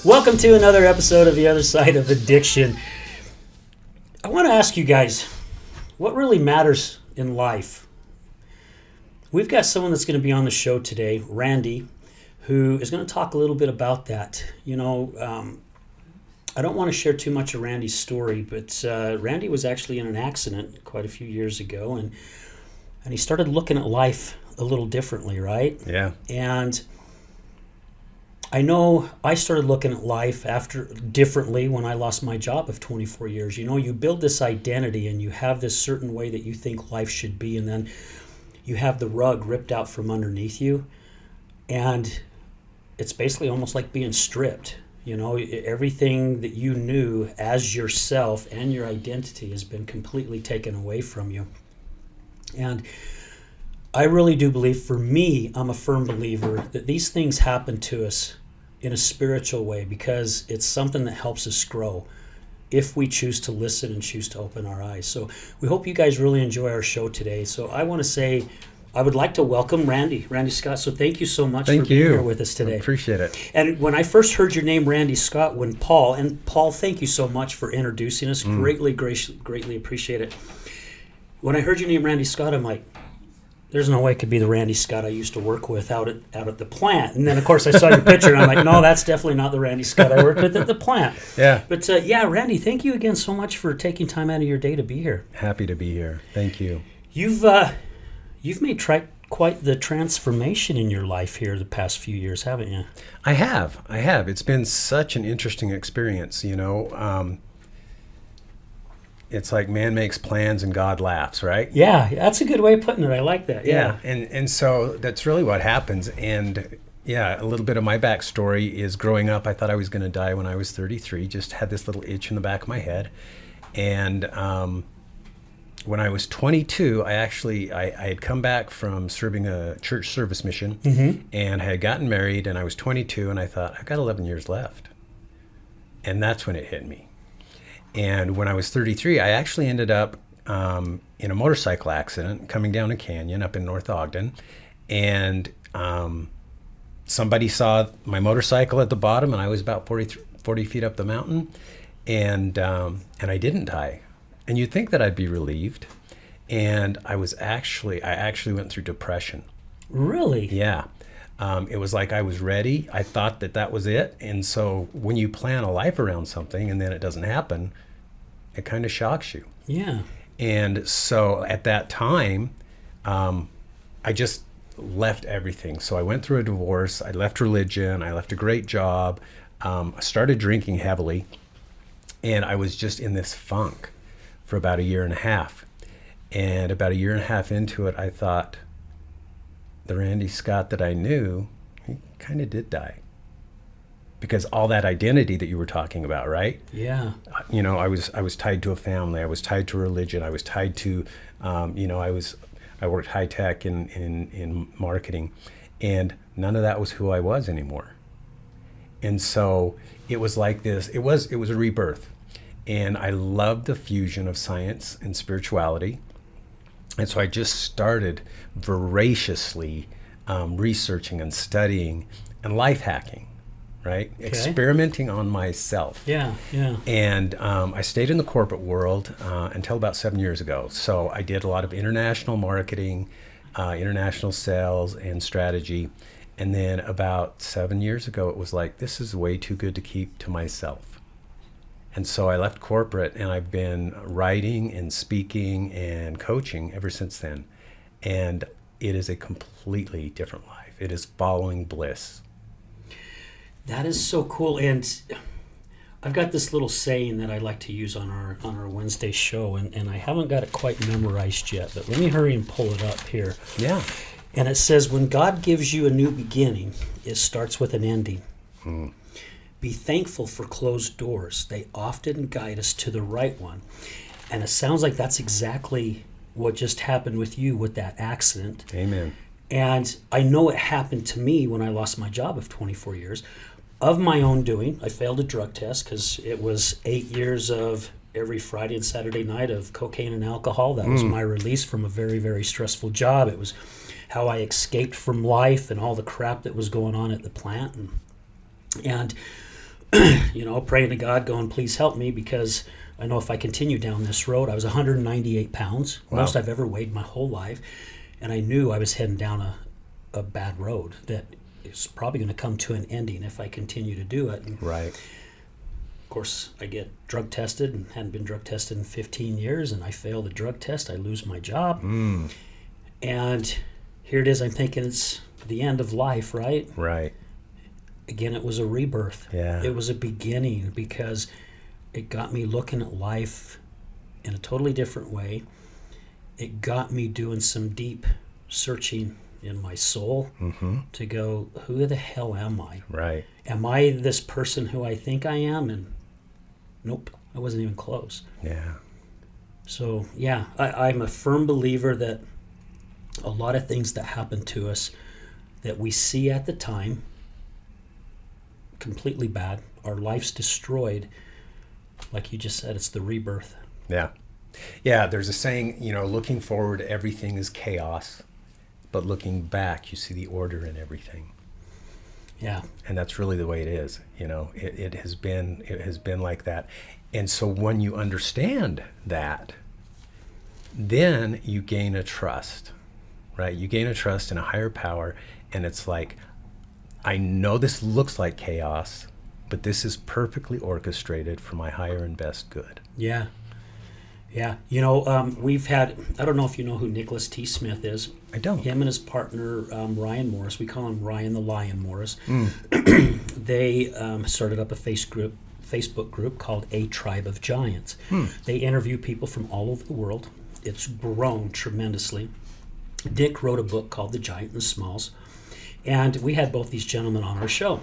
Welcome to another episode of The Other Side of Addiction. I want to ask you guys, what really matters in life? We've got someone that's going to be on the show today, Randy, who is going to talk a little bit about that. You know, I don't want to share too much of Randy's story, but Randy was actually in an accident quite a few years ago, and he started looking at life a little differently, right? Yeah. And I know I started looking at life differently when I lost my job of 24 years. You know, you build this identity and you have this certain way that you think life should be, and then you have the rug ripped out from underneath you, and it's basically almost like being stripped. You know, everything that you knew as yourself and your identity has been completely taken away from you. And I really do believe, for me, I'm a firm believer that these things happen to us in a spiritual way because it's something that helps us grow if we choose to listen and choose to open our eyes. So we hope you guys really enjoy our show today. So I want to say, I would like to welcome Randy Scott. So thank you so much for being here with us today. I appreciate it. And when I first heard your name, Randy Scott, Paul, thank you so much for introducing us. Greatly appreciate it. When I heard your name, Randy Scott, I'm like, there's no way it could be the Randy Scott I used to work with out at the plant. And then, of course, I saw your picture, and I'm like, no, that's definitely not the Randy Scott I worked with at the plant. Yeah. But, Randy, thank you again so much for taking time out of your day to be here. Happy to be here. Thank you. You've made quite the transformation in your life here the past few years, haven't you? I have. It's been such an interesting experience, you know. It's like man makes plans and God laughs, right? Yeah, that's a good way of putting it. I like that. Yeah. And so that's really what happens. And yeah, a little bit of my backstory is growing up, I thought I was going to die when I was 33, just had this little itch in the back of my head. And when I was 22, I had come back from serving a church service mission, and I had gotten married, and I was 22, and I thought, I've got 11 years left. And that's when it hit me. And when I was 33, I actually ended up in a motorcycle accident coming down a canyon up in North Ogden. And somebody saw my motorcycle at the bottom, and I was about 40 feet up the mountain. And I didn't die. And you'd think that I'd be relieved. And I actually went through depression. Really? Yeah. It was like I was ready. I thought that was it. And so when you plan a life around something and then it doesn't happen, it kind of shocks you. Yeah. And so at that time, I just left everything. So I went through a divorce. I left religion. I left a great job. I started drinking heavily. And I was just in this funk for about a year and a half. And about a year and a half into it, I thought, the Randy Scott that I knew, he kind of did die. Because all that identity that you were talking about, right? Yeah. You know, I was tied to a family. I was tied to religion. I was tied to, I worked high tech in marketing, and none of that was who I was anymore. And so it was like this. It was a rebirth, and I loved the fusion of science and spirituality. And so I just started voraciously researching and studying and life hacking, right? Okay. Experimenting on myself. Yeah. And I stayed in the corporate world until about 7 years ago. So I did a lot of international marketing, international sales and strategy. And then about 7 years ago, it was like, this is way too good to keep to myself. And so I left corporate, and I've been writing and speaking and coaching ever since then. And it is a completely different life. It is following bliss. That is so cool. And I've got this little saying that I like to use on our Wednesday show, and I haven't got it quite memorized yet, but let me hurry and pull it up here. Yeah. And it says, when God gives you a new beginning, it starts with an ending. Be thankful for closed doors. They often guide us to the right one. And it sounds like that's exactly what just happened with you with that accident. Amen. And I know it happened to me when I lost my job of 24 years. Of my own doing, I failed a drug test because it was 8 years of every Friday and Saturday night of cocaine and alcohol. That was my release from a very, very stressful job. It was how I escaped from life and all the crap that was going on at the plant, and praying to God, going, please help me, because I know if I continue down this road, I was 198 pounds, Wow. most I've ever weighed my whole life, and I knew I was heading down a bad road that is probably going to come to an ending if I continue to do it. And Right. of course, I get drug tested and hadn't been drug tested in 15 years, and I fail the drug test. I lose my job. And here it is. I'm thinking it's the end of life, right? Right. Again, it was a rebirth. Yeah. It was a beginning, because it got me looking at life in a totally different way. It got me doing some deep searching in my soul to go, who the hell am I? Right. Am I this person who I think I am? And nope, I wasn't even close. Yeah. So yeah, I'm a firm believer that a lot of things that happen to us that we see at the time, completely bad, our life's destroyed, like you just said, it's the rebirth. Yeah. Yeah, there's a saying, looking forward, everything is chaos, but looking back, you see the order in everything. Yeah. And that's really the way it is. It has been like that. And so when you understand that, then you gain a trust, right? You gain a trust in a higher power, and it's like, I know this looks like chaos, but this is perfectly orchestrated for my higher and best good. Yeah. Yeah. We've had, I don't know if you know who Nicholas T. Smith is. I don't. Him and his partner, Ryan Morris, we call him Ryan the Lion Morris. They started up a Facebook group called A Tribe of Giants. They interview people from all over the world. It's grown tremendously. Dick wrote a book called The Giant and the Smalls. And we had both these gentlemen on our show.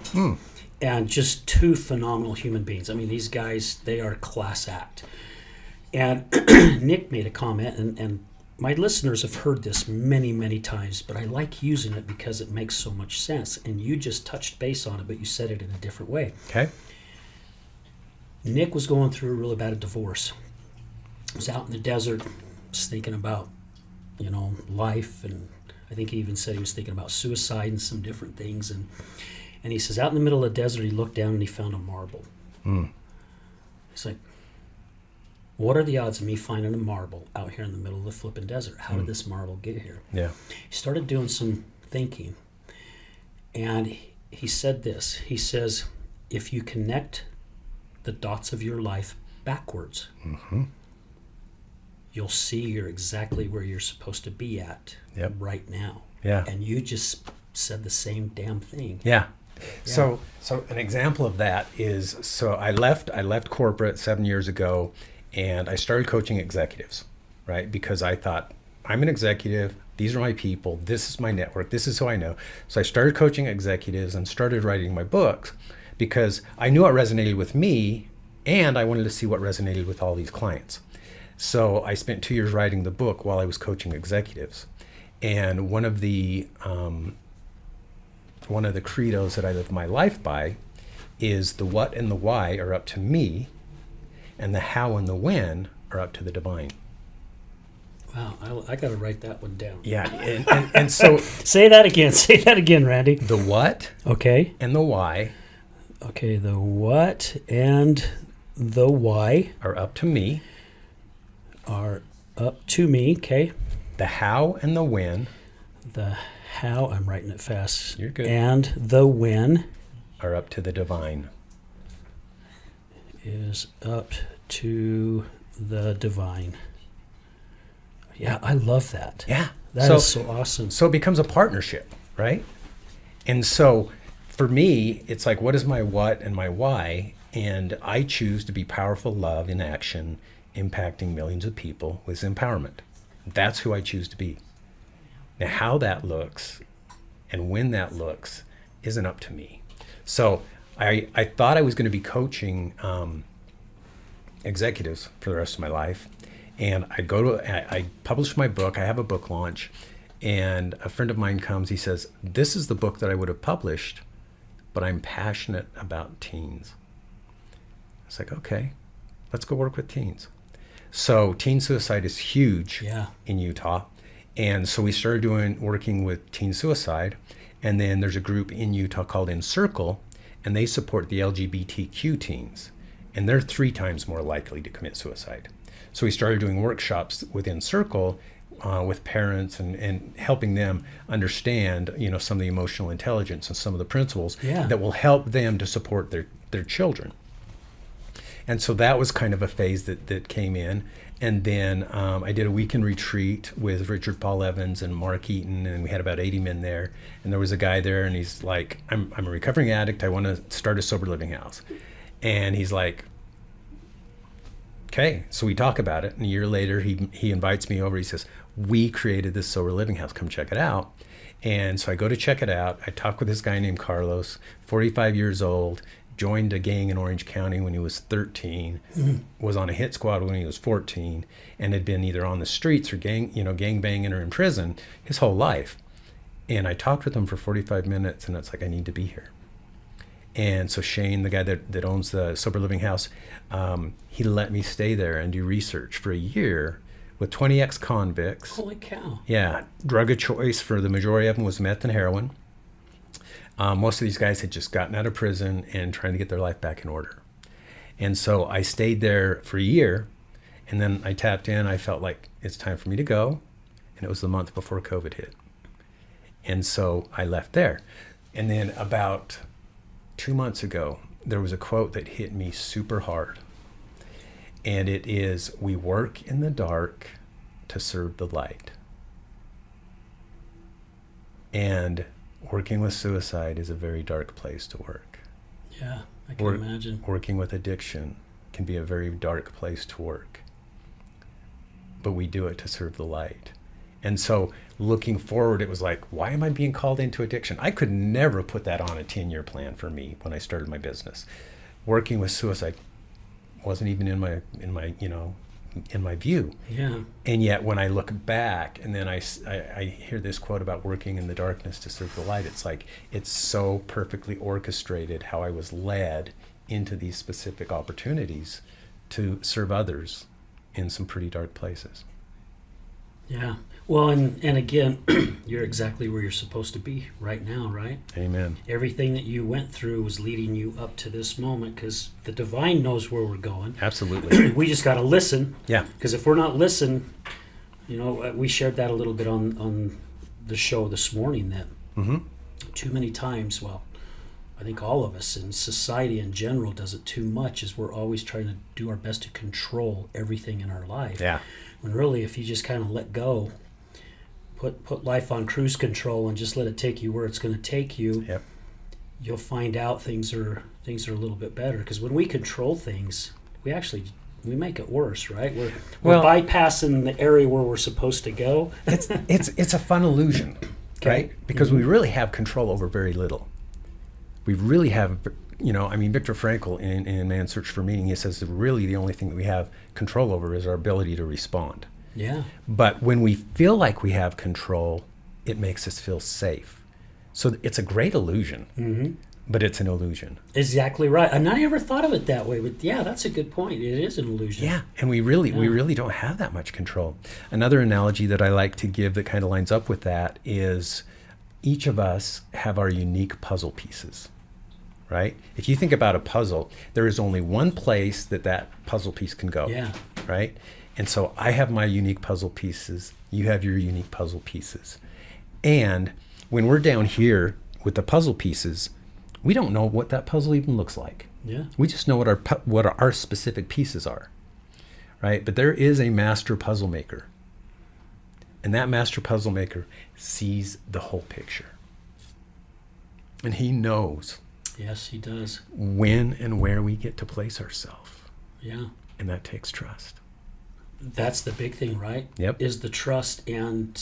And just two phenomenal human beings. I mean, these guys, they are a class act. And Nick made a comment, and my listeners have heard this many, many times, but I like using it because it makes so much sense. And you just touched base on it, but you said it in a different way. Okay. Nick was going through a really bad divorce. He was out in the desert, was thinking about, life, and I think he even said he was thinking about suicide and some different things. And he says, out in the middle of the desert, he looked down and he found a marble. He's like, what are the odds of me finding a marble out here in the middle of the flipping desert? How did this marble get here? Yeah. He started doing some thinking, and he said this. He says, if you connect the dots of your life backwards, you'll see you're exactly where you're supposed to be at right now. Yeah. And you just said the same damn thing. Yeah. So an example of that is, so I left corporate 7 years ago, and I started coaching executives, right? Because I thought, I'm an executive, these are my people, this is my network, this is who I know. So I started coaching executives and started writing my books because I knew what resonated with me, and I wanted to see what resonated with all these clients. So I spent 2 years writing the book while I was coaching executives. And one of the credos that I live my life by is the what and the why are up to me, and the how and the when are up to the divine. Wow, I got to write that one down. Yeah, and so... Say that again, Randy. The what Okay. and the why. Okay, the what and the why are up to me. Are up to me, okay. The how and the when. The how, I'm writing it fast. You're good. And the when. Are up to the divine. Is up to the divine. Yeah, I love that. Yeah. That is so awesome. So it becomes a partnership, right? And so for me, it's like, what is my what and my why? And I choose to be powerful love in action, impacting millions of people with Zenpowerment. That's who I choose to be. Now, how that looks and when that looks isn't up to me. So I thought I was going to be coaching executives for the rest of my life. And I published my book. I have a book launch. And a friend of mine comes, he says, this is the book that I would have published, but I'm passionate about teens. It's like, okay, let's go work with teens. So teen suicide is huge in Utah. And so we started working with teen suicide. And then there's a group in Utah called Encircle, and they support the LGBTQ teens. And they're 3 times more likely to commit suicide. So we started doing workshops with Encircle with parents and helping them understand, some of the emotional intelligence and some of the principles that will help them to support their children. And so that was kind of a phase that came in. And then I did a weekend retreat with Richard Paul Evans and Mark Eaton, and we had about 80 men there. And there was a guy there, and he's like, I'm a recovering addict. I want to start a sober living house. And he's like, okay. So we talk about it. And a year later, he invites me over. He says, we created this sober living house. Come check it out. And so I go to check it out. I talk with this guy named Carlos, 45 years old, joined a gang in Orange County when he was 13, was on a hit squad when he was 14, and had been either on the streets or gang banging or in prison his whole life. And I talked with him for 45 minutes, and it's like, I need to be here. And so Shane, the guy that owns the sober living house, he let me stay there and do research for a year with 20 ex-convicts. Holy cow. Yeah. Drug of choice for the majority of them was meth and heroin. Most of these guys had just gotten out of prison and trying to get their life back in order. And so I stayed there for a year, and then I tapped in. I felt like it's time for me to go, and it was the month before COVID hit. And so I left there. And then about 2 months ago, there was a quote that hit me super hard. And it is, we work in the dark to serve the light. And working with suicide is a very dark place to work. Yeah, I can imagine. Working with addiction can be a very dark place to work. But we do it to serve the light. And so looking forward, it was like, why am I being called into addiction? I could never put that on a 10-year plan for me when I started my business. Working with suicide wasn't even in my view. Yeah. And yet when I look back and then I hear this quote about working in the darkness to serve the light, it's like, it's so perfectly orchestrated how I was led into these specific opportunities to serve others in some pretty dark places. Yeah. Well, and again, you're exactly where you're supposed to be right now, right? Amen. Everything that you went through was leading you up to this moment, because the divine knows where we're going. Absolutely. We just got to listen. Yeah. Because if we're not listening, we shared that a little bit on the show this morning, that too many times, well, I think all of us in society in general does it too much, is we're always trying to do our best to control everything in our life. Yeah. When really, if you just kind of let go, put life on cruise control and just let it take you where it's going to take you, Yep. you'll find out things are a little bit better. Because when we control things, we make it worse, right? We're bypassing the area where we're supposed to go. It's a fun illusion, right? Because we really have control over very little. We really have, Viktor Frankl in Man's Search for Meaning, he says that really the only thing that we have control over is our ability to respond. Yeah. But when we feel like we have control, it makes us feel safe. So it's a great illusion, but it's an illusion. Exactly right. And I never thought of it that way, but yeah, that's a good point. It is an illusion. Yeah, and we really don't have that much control. Another analogy that I like to give that kind of lines up with that is each of us have our unique puzzle pieces, right? If you think about a puzzle, there is only one place that puzzle piece can go, right? And so I have my unique puzzle pieces, you have your unique puzzle pieces. And when we're down here with the puzzle pieces, we don't know what that puzzle even looks like. Yeah. We just know what our specific pieces are, right? But there is a master puzzle maker. And that master puzzle maker sees the whole picture. And he knows. Yes, he does. When and where we get to place ourselves. Yeah. And that takes trust. That's the big thing, right? Yep. Is the trust and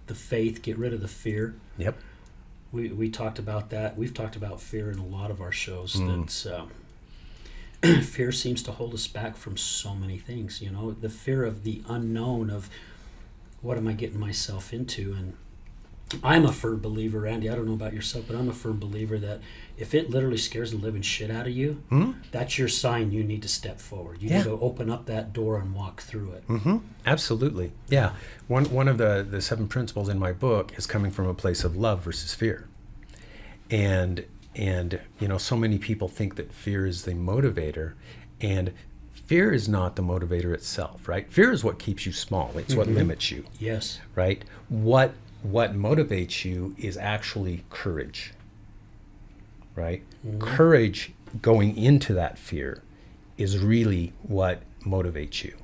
the faith. Get rid of the fear. Yep. We talked about that. We've talked about fear in a lot of our shows. That fear seems to hold us back from so many things. The fear of the unknown, of what am I getting myself into, and I'm a firm believer, Andy. I don't know about yourself, but I'm a firm believer that if it literally scares the living shit out of you, that's your sign you need to step forward. You need to open up that door and walk through it. Absolutely. Yeah. One of the 7 principles in my book is coming from a place of love versus fear. And so many people think that fear is the motivator, and fear is not the motivator itself, right? Fear is what keeps you small. It's what limits you. Yes. Right? What motivates you is actually courage. Right? Courage going into that fear is really what motivates you.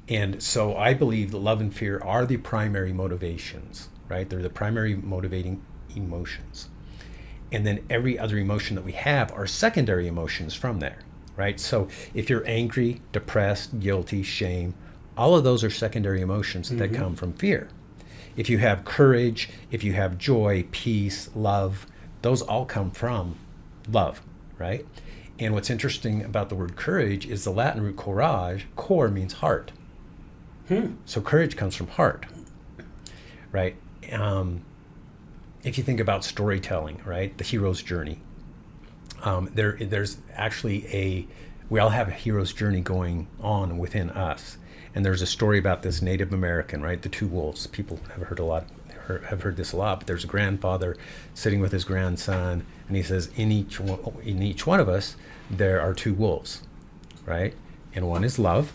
And so I believe that love and fear are the primary motivations, right? They're the primary motivating emotions. And then every other emotion that we have are secondary emotions from there, right? So if you're angry, depressed, guilty, shame, all of those are secondary emotions that come from fear. If you have courage, if you have joy, peace, love, those all come from love, right? And what's interesting about the word courage is the Latin root courage. Cor means heart. So courage comes from heart, right? If you think about storytelling, right, the hero's journey, there's actually we all have a hero's journey going on within us. And there's a story about this Native American, right, the 2 wolves. People have heard this a lot, but there's a grandfather sitting with his grandson, and he says, in each one of us, there are 2 wolves, right? And one is love,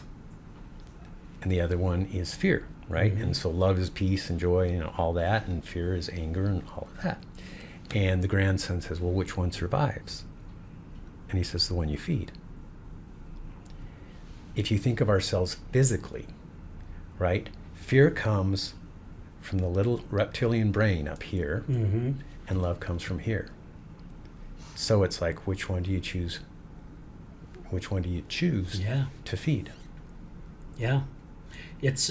and the other one is fear, right? And so love is peace and joy and all that, and fear is anger and all of that. And the grandson says, well, which one survives? And he says, the one you feed. If you think of ourselves physically, right? Fear comes from the little reptilian brain up here, and love comes from here. So it's like, which one do you choose? Which one do you choose to feed? Yeah. It's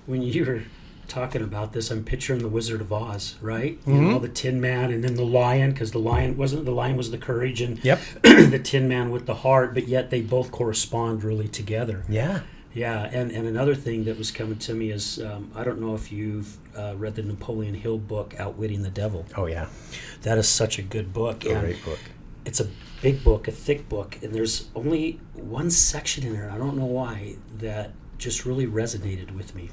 when you were talking about this, I'm picturing the Wizard of Oz, right? You know, the Tin Man, and then the lion, because the lion was the courage, and the Tin Man with the heart, but yet they both correspond really together. Yeah. And another thing that was coming to me is, I don't know if you've read the Napoleon Hill book, Outwitting the Devil. Oh, yeah. That is such a good book. Great book. It's a big book, a thick book, and there's only one section in there, I don't know why, that just really resonated with me.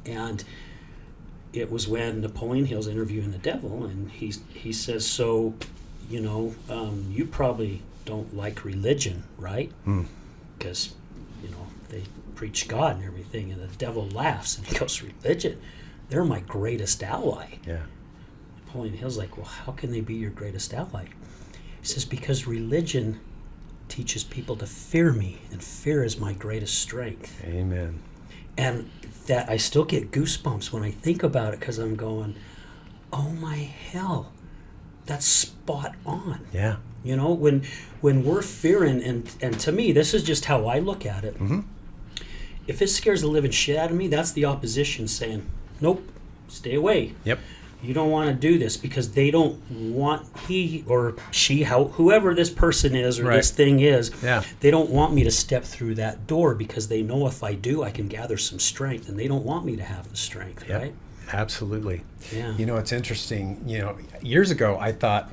And it was when Napoleon Hill's interviewing the devil, and he says, so, you probably don't like religion, right? Because, they preach God and everything, and the devil laughs, and he goes, religion? They're my greatest ally. Yeah. Napoleon Hill's like, well, how can they be your greatest ally? He says, because religion teaches people to fear me, and fear is my greatest strength. Amen. And that I still get goosebumps when I think about it, because I'm going, oh my hell, that's spot on. Yeah. When we're fearing, and to me, this is just how I look at it. If it scares the living shit out of me, that's the opposition saying, nope, stay away. Yep. You don't want to do this, because they don't want, he or she, whoever this person is or this thing is, they don't want me to step through that door, because they know if I do, I can gather some strength, and they don't want me to have the strength, right? Absolutely. Yeah. It's interesting. Years ago, I thought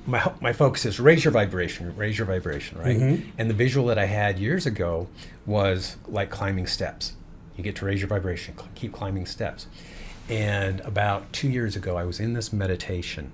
my focus is raise your vibration, right? And the visual that I had years ago was like climbing steps. You get to raise your vibration, keep climbing steps. And about 2 years ago, I was in this meditation,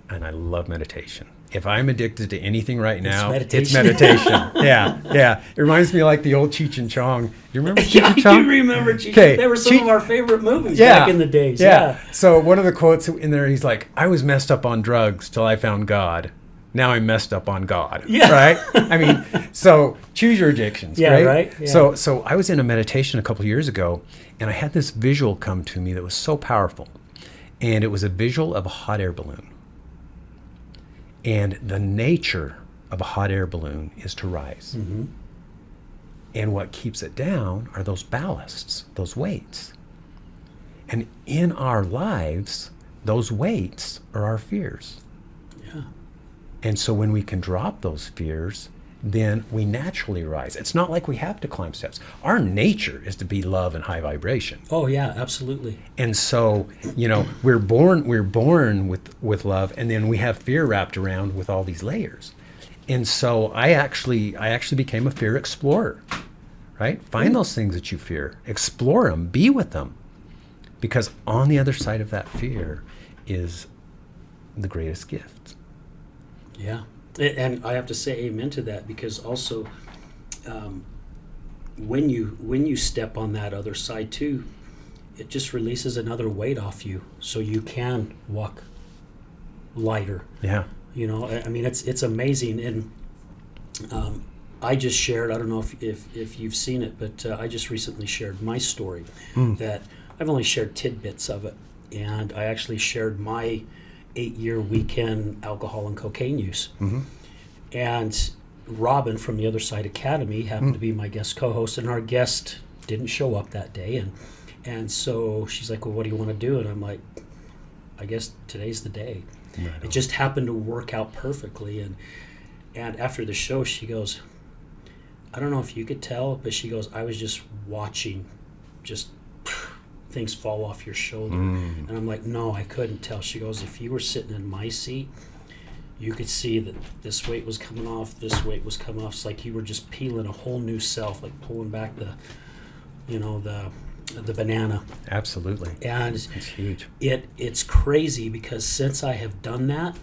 and I love meditation. If I'm addicted to anything right now, it's meditation. Yeah. It reminds me of like the old Cheech and Chong. You remember Cheech and Chong? I do remember Cheech. They were some of our favorite movies back in the days. Yeah. So one of the quotes in there, he's like, I was messed up on drugs till I found God. Now I'm messed up on God. Yeah. Right? I mean, so choose your addictions. Yeah, right? Yeah. So I was in a meditation a couple of years ago, and I had this visual come to me that was so powerful. And it was a visual of a hot air balloon. And the nature of a hot air balloon is to rise. And what keeps it down are those ballasts, those weights. And in our lives, those weights are our fears. Yeah. And so when we can drop those fears then we naturally rise. It's not like we have to climb steps. Our nature is to be love and high vibration. Oh yeah, absolutely. And so, we're born with love, and then we have fear wrapped around with all these layers. And so I actually became a fear explorer, right? Find those things that you fear, explore them, be with them. Because on the other side of that fear is the greatest gift. Yeah. And I have to say amen to that, because also when you step on that other side too, it just releases another weight off you, so you can walk lighter. Yeah. I mean, it's amazing. And I just shared, I don't know if you've seen it, but I just recently shared my story. That I've only shared tidbits of it, and I actually shared my 8-year weekend alcohol and cocaine use. And Robin from the Other Side Academy happened to be my guest co-host, and our guest didn't show up that day, and so she's like, well, what do you want to do? And I'm like, I guess today's the day. Right. It just happened to work out perfectly. And after the show, she goes, I don't know if you could tell, but she goes, I was just watching just things fall off your shoulder. And I'm like, no, I couldn't tell. She goes, if you were sitting in my seat, you could see that this weight was coming off, this weight was coming off. It's like you were just peeling a whole new self, like pulling back the banana. Absolutely. And it's huge. It's crazy, because since I have done that,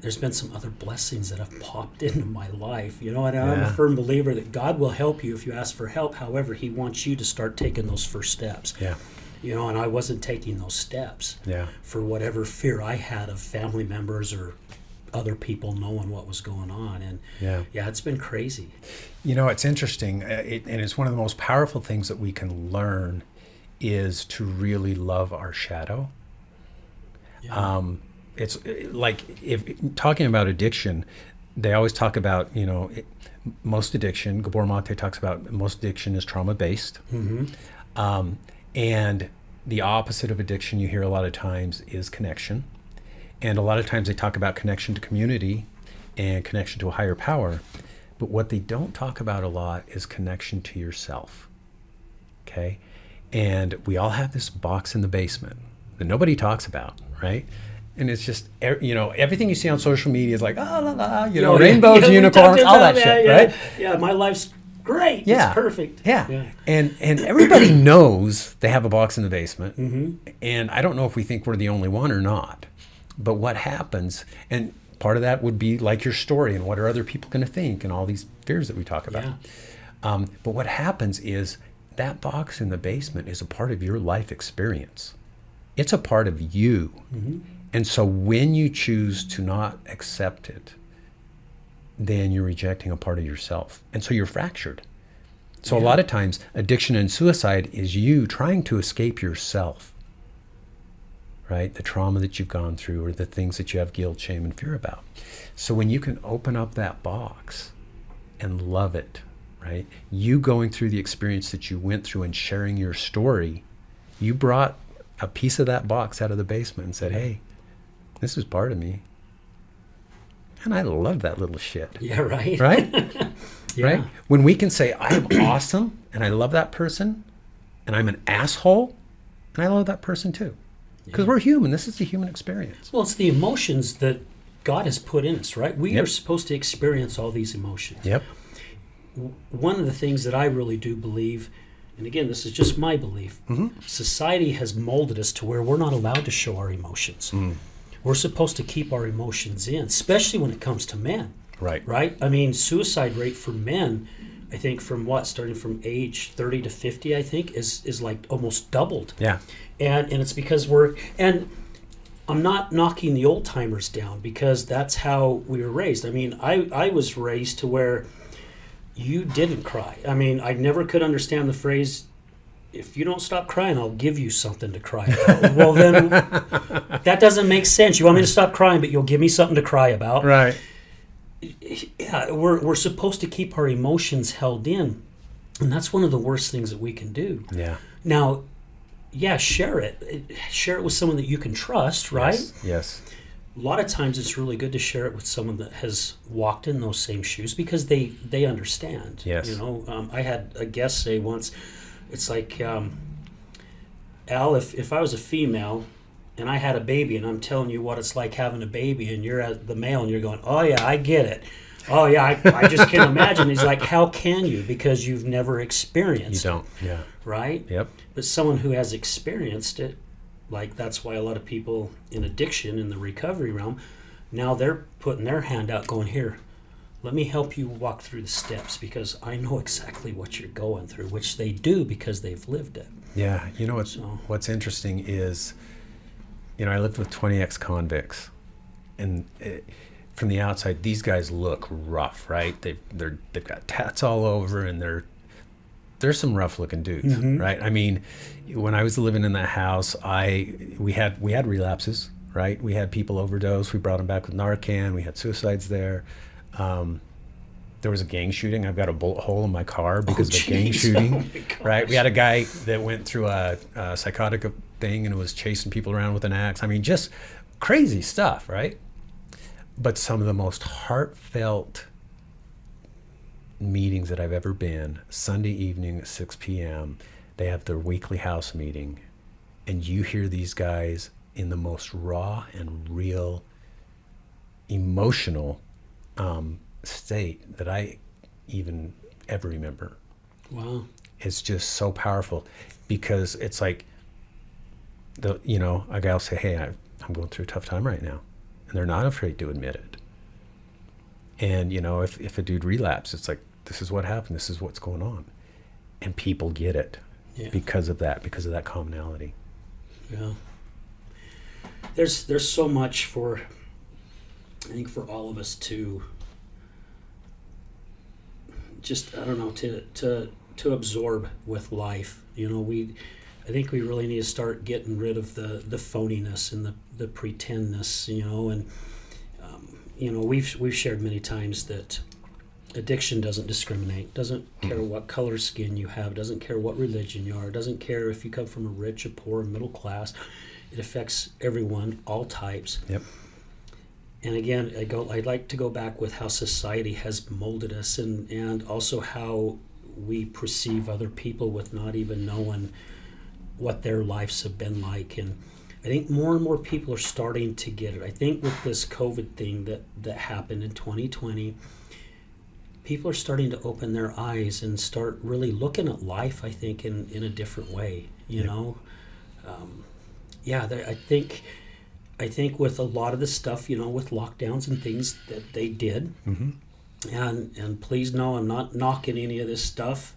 there's been some other blessings that have popped into my life. And I'm a firm believer that God will help you if you ask for help. However, he wants you to start taking those first steps. Yeah. And I wasn't taking those steps for whatever fear I had of family members or other people knowing what was going on. And it's been crazy. It's interesting, and it's one of the most powerful things that we can learn is to really love our shadow. It's like, if talking about addiction, they always talk about, most addiction, Gabor Mate talks about most addiction is trauma-based. And the opposite of addiction you hear a lot of times is connection. And a lot of times they talk about connection to community and connection to a higher power. But what they don't talk about a lot is connection to yourself. Okay? And we all have this box in the basement that nobody talks about, right? And it's just, everything you see on social media is like, rainbows, unicorns, all that shit, right? Yeah, my life's great. Yeah. It's perfect. Yeah. And everybody knows they have a box in the basement. And I don't know if we think we're the only one or not. But what happens, and part of that would be like your story and what are other people going to think and all these fears that we talk about. But what happens is that box in the basement is a part of your life experience. It's a part of you. And so when you choose to not accept it, then you're rejecting a part of yourself. And so you're fractured. So a lot of times addiction and suicide is you trying to escape yourself, right? The trauma that you've gone through or the things that you have guilt, shame, and fear about. So when you can open up that box and love it, right? You going through the experience that you went through and sharing your story, you brought a piece of that box out of the basement and said, hey, this is part of me. And I love that little shit. Yeah, right. Right? Right? When we can say, I'm awesome, and I love that person, and I'm an asshole, and I love that person too. Because we're human. This is the human experience. Well, it's the emotions that God has put in us, right? We are supposed to experience all these emotions. One of the things that I really do believe, and again, this is just my belief, society has molded us to where we're not allowed to show our emotions. We're supposed to keep our emotions in, especially when it comes to men. Right? I mean, suicide rate for men, I think starting from age 30 to 50, I think, is like almost doubled. And it's because and I'm not knocking the old timers down, because that's how we were raised. I mean, I was raised to where you didn't cry. I mean, I never could understand the phrase, if you don't stop crying, I'll give you something to cry about. Well, then that doesn't make sense. You want me to stop crying, but you'll give me something to cry about. Right. Yeah, we're supposed to keep our emotions held in. And that's one of the worst things that we can do. Now, share it. Share it with someone that you can trust, right? Yes. a lot of times it's really good to share it with someone that has walked in those same shoes because they understand. Yes. You know, I had a guest say once, it's like, Al, if I was a female and I had a baby and I'm telling you what it's like having a baby and you're the male and you're going, oh yeah, I get it. Oh yeah, I just can't imagine. He's like, how can you? Because you've never experienced You don't. it. Yeah. Right? Yep. But someone who has experienced it, like that's why a lot of people in addiction in the recovery realm, now they're putting their hand out going, here, let me help you walk through the steps because I know exactly what you're going through, which they do because they've lived it. Yeah. You know So- what's interesting is, you know, I lived with 20 ex-convicts, and from the outside, these guys look rough, right? They've got tats all over, and they're some rough looking dudes, right? I mean, when I was living in that house, we had relapses, right? We had people overdose. We brought them back with Narcan. We had suicides there. There was a gang shooting. I've got a bullet hole in my car because of a gang shooting, Oh my gosh. right? We had a guy that went through a psychotic thing and was chasing people around with an axe. I mean, just crazy stuff, right? But some of the most heartfelt meetings that I've ever been, Sunday evening at 6 p.m., they have their weekly house meeting, and you hear these guys in the most raw and real emotional state that I even ever remember. Wow. It's just so powerful because it's like, a guy will say, hey, I'm going through a tough time right now. And they're not afraid to admit it. And, if a dude relapses, it's like, this is what happened. This is what's going on. And people get it because of that commonality. Yeah. There's so much I think for all of us to just, I don't know, to absorb with life. I think we really need to start getting rid of the phoniness and the pretendness, and we've shared many times that addiction doesn't discriminate, doesn't care what color skin you have, doesn't care what religion you are, doesn't care if you come from a rich, a poor, a middle class. It affects everyone, all types. Yep. And again, I'd like to go back with how society has molded us and also how we perceive other people with not even knowing what their lives have been like. And I think more and more people are starting to get it. I think with this COVID thing that happened in 2020, people are starting to open their eyes and start really looking at life, I think, in a different way, you know? I think with a lot of the stuff, with lockdowns and things that they did, and please know I'm not knocking any of this stuff,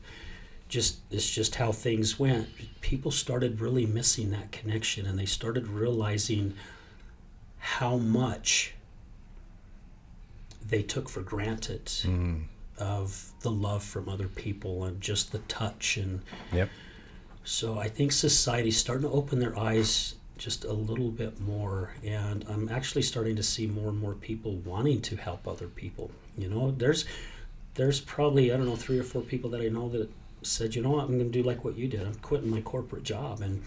it's just how things went. People started really missing that connection, and they started realizing how much they took for granted of the love from other people and just the touch. And so I think society's starting to open their eyes just a little bit more, and I'm actually starting to see more and more people wanting to help other people. There's probably, I don't know, 3 or 4 people that I know that said, I'm going to do like what you did. I'm quitting my corporate job, and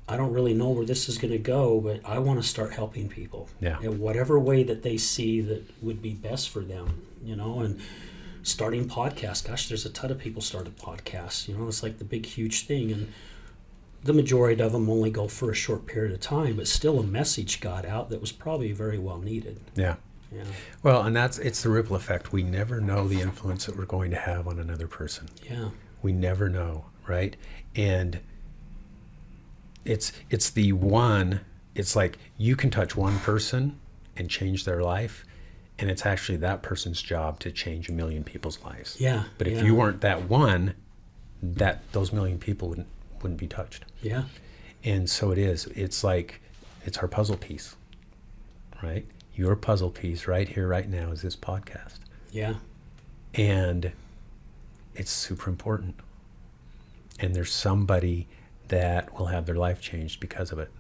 I don't really know where this is going to go, but I want to start helping people in whatever way that they see that would be best for them, and starting podcasts. Gosh, there's a ton of people started podcasts, it's like the big, huge thing. And the majority of them only go for a short period of time, but still a message got out that was probably very well needed. Yeah. Well, and it's the ripple effect. We never know the influence that we're going to have on another person. Yeah. We never know, right? And it's the one, it's like you can touch one person and change their life, and it's actually that person's job to change 1 million people's lives. Yeah. But if you weren't that one, those 1 million people wouldn't be touched. Yeah. And so it's like it's our puzzle piece, right? Your puzzle piece right here, right now is this podcast. Yeah. And it's super important. And there's somebody that will have their life changed because of it.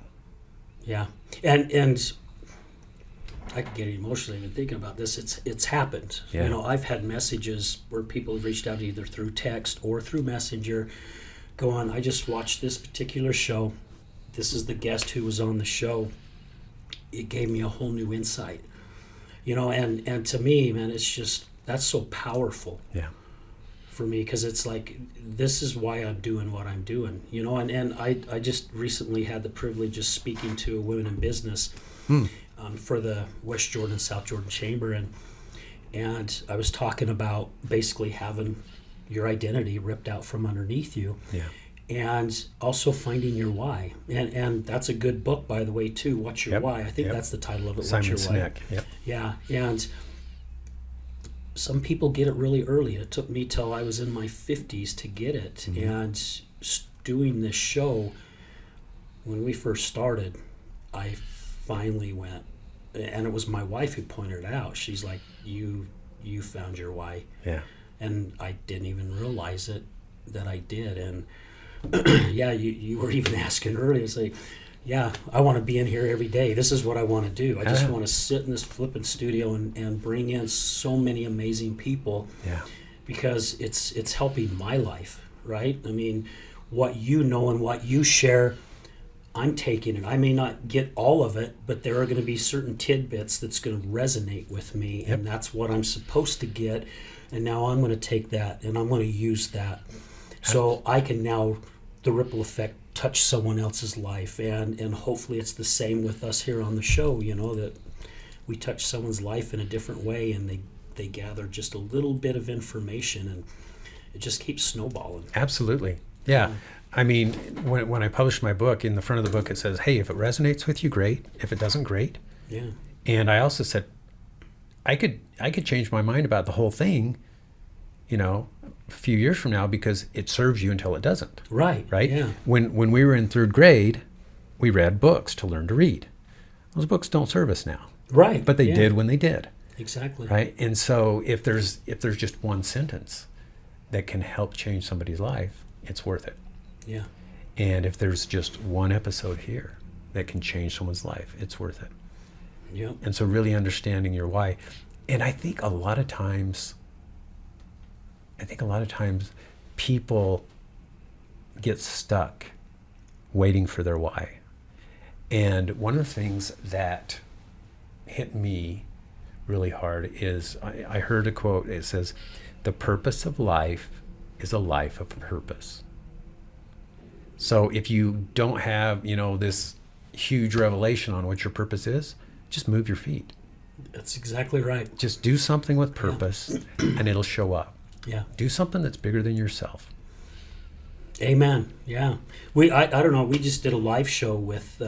Yeah. And I can get emotional even thinking about this. It's happened. Yeah. I've had messages where people have reached out either through text or through Messenger going, I just watched this particular show. This is the guest who was on the show. it gave me a whole new insight. And to me, man, it's just, that's so powerful Yeah. for me, because it's like, this is why I'm doing what I'm doing, and I just recently had the privilege of speaking to a women in business for the West Jordan, South Jordan Chamber, and I was talking about basically having your identity ripped out from underneath you. Yeah. And also finding your why. And that's a good book, by the way, too. What's Your Yep. Why? I think Yep. that's the title of it. Simon What's Your Why? Sinek. Yep. Yeah. And some people get it really early. It took me till I was in my 50s to get it. And doing this show, when we first started, I finally went, and it was my wife who pointed it out. She's like, you found your why. Yeah. And I didn't even realize it that I did. And yeah, you were even asking earlier. It's like, yeah, I want to be in here every day. This is what I want to do. I just want to sit in this flipping studio and bring in so many amazing people. Yeah. Because it's helping my life, right? I mean, what you know and what you share, I'm taking it. I may not get all of it, but there are going to be certain tidbits that's going to resonate with me, and that's what I'm supposed to get. And now I'm going to take that and I'm going to use that, so I can now, the ripple effect, touch someone else's life, and hopefully it's the same with us here on the show. That we touch someone's life in a different way, and they gather just a little bit of information, and it just keeps snowballing. Absolutely. Yeah. I mean, when I published my book, in the front of the book it says, hey, if it resonates with you, great. If it doesn't, great. Yeah. And I also said, I could change my mind about the whole thing, a few years from now, because it serves you until it doesn't. Right. Right? Yeah. When we were in third grade, we read books to learn to read. Those books don't serve us now. Right. But they did when they did. Exactly. Right? And so if there's just one sentence that can help change somebody's life, it's worth it. Yeah. And if there's just one episode here that can change someone's life, it's worth it. Yep. And so really understanding your why. And I think a lot of times people get stuck waiting for their why. And one of the things that hit me really hard is I heard a quote. It says, the purpose of life is a life of purpose. So if you don't have, this huge revelation on what your purpose is, just move your feet. That's exactly right. Just do something with purpose and it'll show up. Yeah. Do something that's bigger than yourself. Amen. Yeah. I don't know. We just did a live show with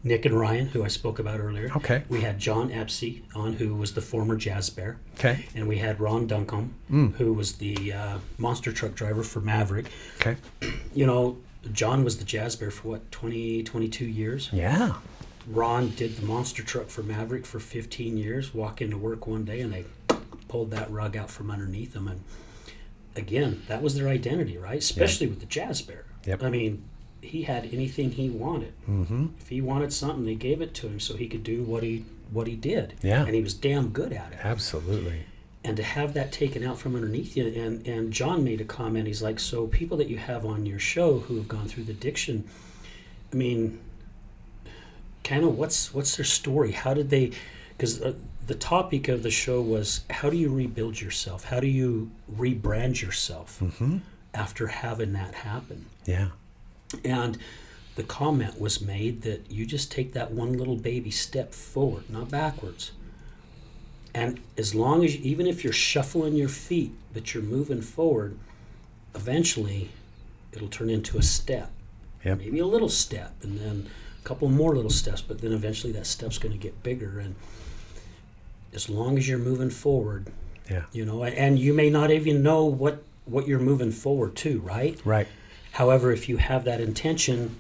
Nick and Ryan, who I spoke about earlier. Okay. We had John Epsey on, who was the former Jazz Bear. Okay. And we had Ron Duncombe, who was the monster truck driver for Maverick. Okay. John was the Jazz Bear for 22 years. Yeah. Ron did the monster truck for Maverick for 15 years. Walk into work one day and they pulled that rug out from underneath them. And again, that was their identity, right? Especially with the Jazz Bear. Yep. I mean, he had anything he wanted. Mm-hmm. If he wanted something, they gave it to him so he could do what he did. Yeah. And he was damn good at it. Absolutely. And to have that taken out from underneath you, and John made a comment. He's like, so people that you have on your show who have gone through the addiction, I mean, kind of what's their story? How did they? Because the topic of the show was, how do you rebuild yourself? How do you rebrand yourself after having that happen? Yeah. And the comment was made that you just take that one little baby step forward, not backwards. And as long as, even if you're shuffling your feet, but you're moving forward, eventually it'll turn into a step. Yep. Maybe a little step, and then a couple more little steps, but then eventually that step's going to get bigger. And as long as you're moving forward, Yeah. and you may not even know what you're moving forward to, right? Right. However, if you have that intention,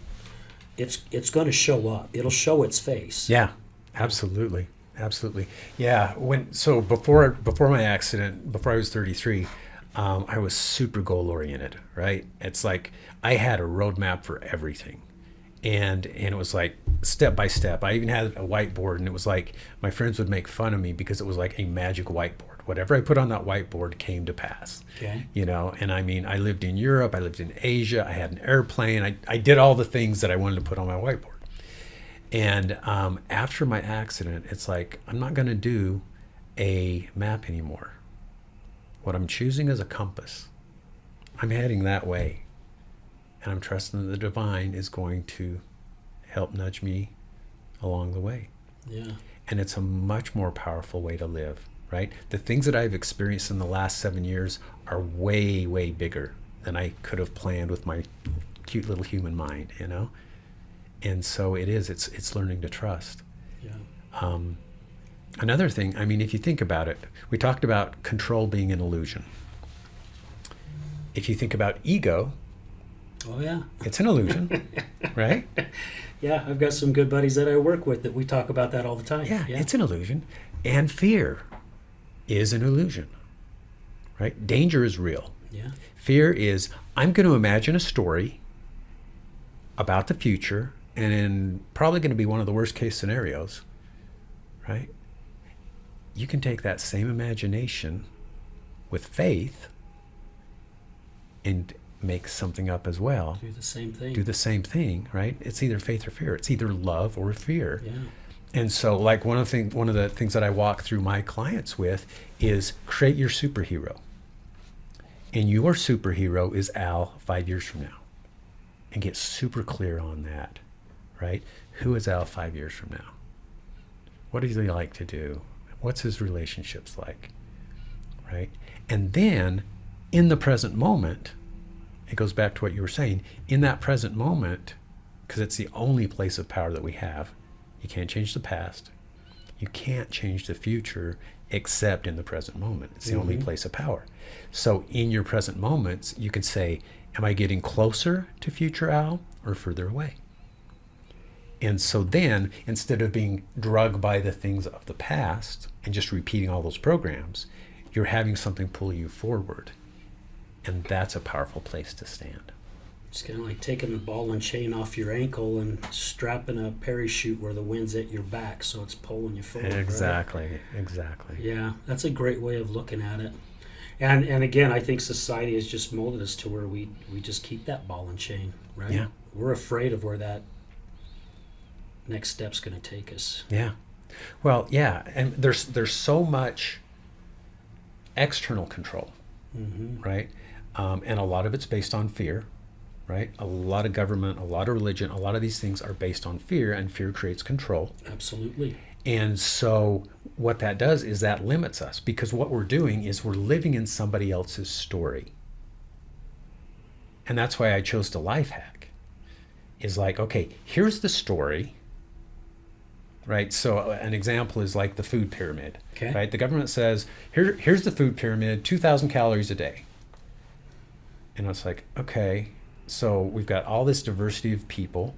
it's going to show up. It'll show its face. Yeah. Absolutely. Absolutely. Yeah. Before my accident, before I was 33, I was super goal oriented, right? It's like I had a roadmap for everything. And it was like step by step. I even had a whiteboard, and it was like my friends would make fun of me because it was like a magic whiteboard. Whatever I put on that whiteboard came to pass. Okay. And I mean, I lived in Europe, I lived in Asia, I had an airplane, I did all the things that I wanted to put on my whiteboard. And after my accident, it's like, I'm not going to do a map anymore. What I'm choosing is a compass. I'm heading that way. And I'm trusting that the divine is going to help nudge me along the way. Yeah. And it's a much more powerful way to live, right? The things that I've experienced in the last 7 years are way, way bigger than I could have planned with my cute little human mind, you know? And so it's learning to trust. Yeah. Another thing, I mean, if you think about it, we talked about control being an illusion. If you think about ego, Oh, yeah. it's an illusion, right? Yeah, I've got some good buddies that I work with that we talk about that all the time. Yeah, it's an illusion. And fear is an illusion, right? Danger is real. Yeah. Fear is, I'm going to imagine a story about the future, and probably going to be one of the worst case scenarios, right? You can take that same imagination with faith and make something up as well. Do the same thing. Do the same thing, right? It's either faith or fear. It's either love or fear. Yeah. And so, like, one of the things that I walk through my clients with is create your superhero. And your superhero is Al 5 years from now. And get super clear on that, right? Who is Al 5 years from now? What does he like to do? What's his relationships like, right? And then, in the present moment, it goes back to what you were saying, in that present moment, because it's the only place of power that we have, you can't change the past, you can't change the future except in the present moment. It's the only place of power. So in your present moments, you can say, am I getting closer to future Al or further away? And so then, instead of being drugged by the things of the past and just repeating all those programs, you're having something pull you forward. And that's a powerful place to stand. It's kind of like taking the ball and chain off your ankle and strapping a parachute where the wind's at your back, so it's pulling you forward. Exactly, right? exactly. Yeah, that's a great way of looking at it. And again, I think society has just molded us to where we just keep that ball and chain, right? Yeah. We're afraid of where that next step's going to take us. Yeah. Well, yeah, and there's so much external control, right? And a lot of it's based on fear, right? A lot of government, a lot of religion, a lot of these things are based on fear, and fear creates control. Absolutely. And so what that does is that limits us, because what we're doing is we're living in somebody else's story. And that's why I chose to life hack, is like, okay, here's the story, right? So an example is like the food pyramid, Okay. right? The government says, here's the food pyramid, 2,000 calories a day. And it's like, okay, so we've got all this diversity of people.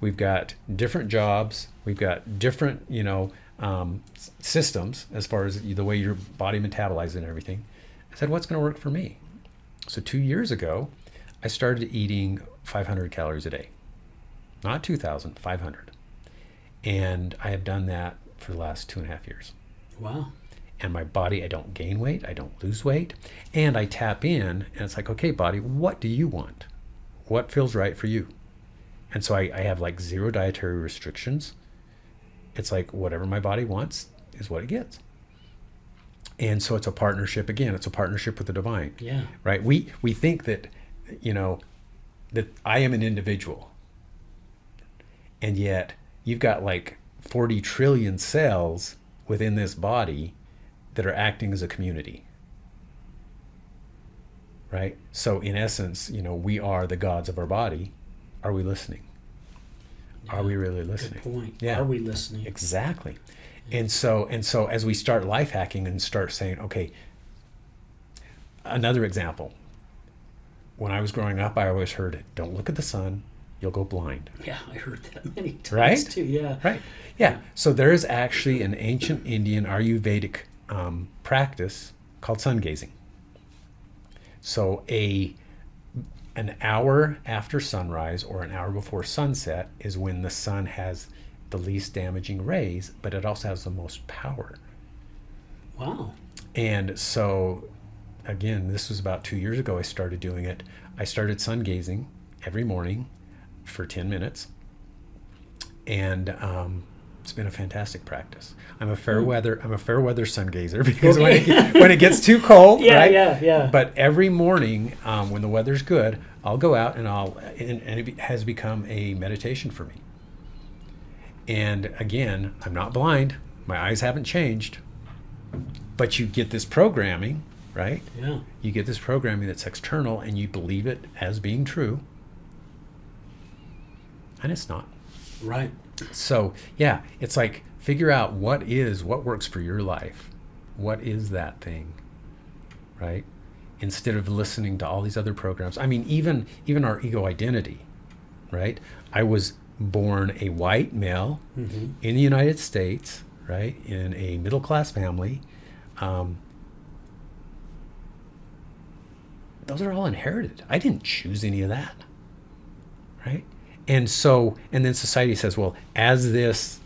We've got different jobs. We've got different, systems as far as the way your body metabolizes and everything. I said, what's going to work for me? So 2 years ago, I started eating 500 calories a day. Not 2,000, 500. And I have done that for the last 2.5 years. Wow. And my body, I don't gain weight, I don't lose weight. And I tap in, and it's like, okay, body, what do you want? What feels right for you? And so I have like 0 dietary restrictions. It's like whatever my body wants is what it gets. And so it's a partnership again. It's a partnership with the divine. Yeah. Right? We think that, that I am an individual. And yet you've got like 40 trillion cells within this body that are acting as a community. Right? So in essence, we are the gods of our body. Are we listening? Yeah. Are we really listening? Good point. Yeah. Are we listening? Exactly. And so as we start life hacking and start saying, okay, another example. When I was growing up, I always heard, don't look at the sun, you'll go blind. Yeah, I heard that many times Right? too. Yeah. Right. Yeah. So there is actually an ancient Indian Ayurvedic practice called sun gazing. So an hour after sunrise or an hour before sunset is when the sun has the least damaging rays, but it also has the most power. Wow. And so, again, this was about 2 years ago I started doing it. I started sun gazing every morning for 10 minutes. and it's been a fantastic practice. I'm a fair weather sun gazer because when it gets too cold, right? Yeah. But every morning when the weather's good, I'll go out and it has become a meditation for me. And again, I'm not blind. My eyes haven't changed. But you get this programming, right? Yeah. You get this programming that's external and you believe it as being true. And it's not. Right. So, yeah, it's like figure out what works for your life. What is that thing, right? Instead of listening to all these other programs. I mean, even our ego identity, right? I was born a white male in the United States, right? In a middle-class family. Those are all inherited. I didn't choose any of that, right? And then society says, well, as this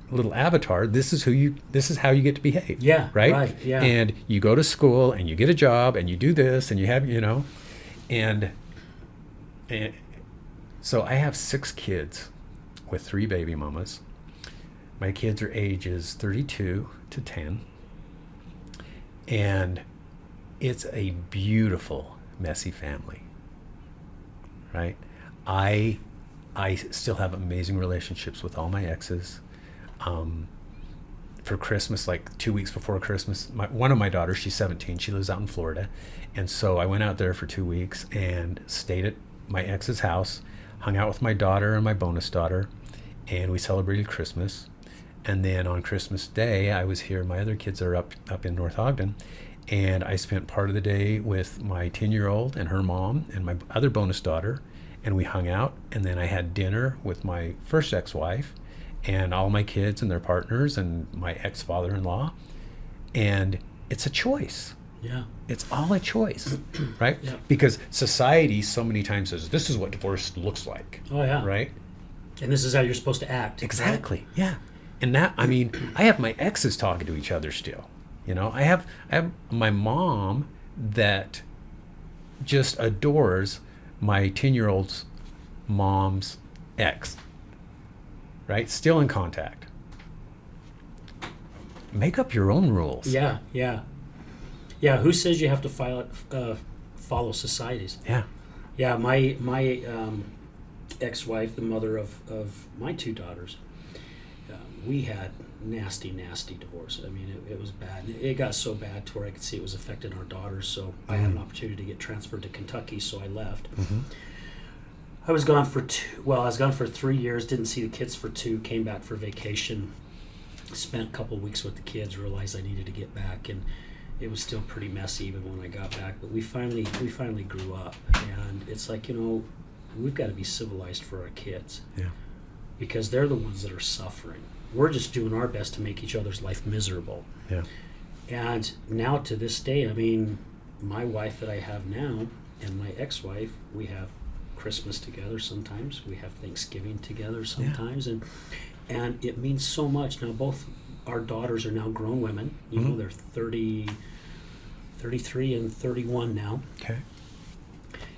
little avatar, this is how you get to behave. Yeah. Right? Yeah. And you go to school and you get a job and you do this and you have, and so I have 6 kids with 3 baby mamas. My kids are ages 32 to 10. And it's a beautiful, messy family, right? I still have amazing relationships with all my exes. For Christmas, like 2 weeks before Christmas, one of my daughters, she's 17, she lives out in Florida. And so I went out there for 2 weeks and stayed at my ex's house, hung out with my daughter and my bonus daughter, and we celebrated Christmas. And then on Christmas Day, I was here. My other kids are up in North Ogden. And I spent part of the day with my 10-year-old and her mom and my other bonus daughter. And we hung out. And then I had dinner with my first ex-wife and all my kids and their partners and my ex-father-in-law. And it's a choice. Yeah. It's all a choice, right? Yeah. Because society so many times says, this is what divorce looks like. Oh, yeah. Right? And this is how you're supposed to act. Exactly. Right? Yeah. And that, I mean, I have my exes talking to each other still. I have my mom that just adores my 10-year-old's mom's ex, right? Still in contact. Make up your own rules. Yeah. Who says you have to follow societies? Yeah. Yeah, my ex-wife, the mother of my 2 daughters, we had nasty divorce. I mean, it was bad. It got so bad to where I could see it was affecting our daughters. So I had an opportunity to get transferred to Kentucky, so I left. I was gone for 3 years. Didn't see the kids for 2. Came back for vacation. Spent a couple of weeks with the kids. Realized I needed to get back, and it was still pretty messy even when I got back. But we finally grew up, and it's like we've got to be civilized for our kids. Yeah. Because they're the ones that are suffering. We're just doing our best to make each other's life miserable. Yeah. And now to this day, I mean, my wife that I have now and my ex-wife, we have Christmas together sometimes. We have Thanksgiving together sometimes. Yeah. And it means so much. Now both our daughters are now grown women. They're 33 and 31 now. Okay.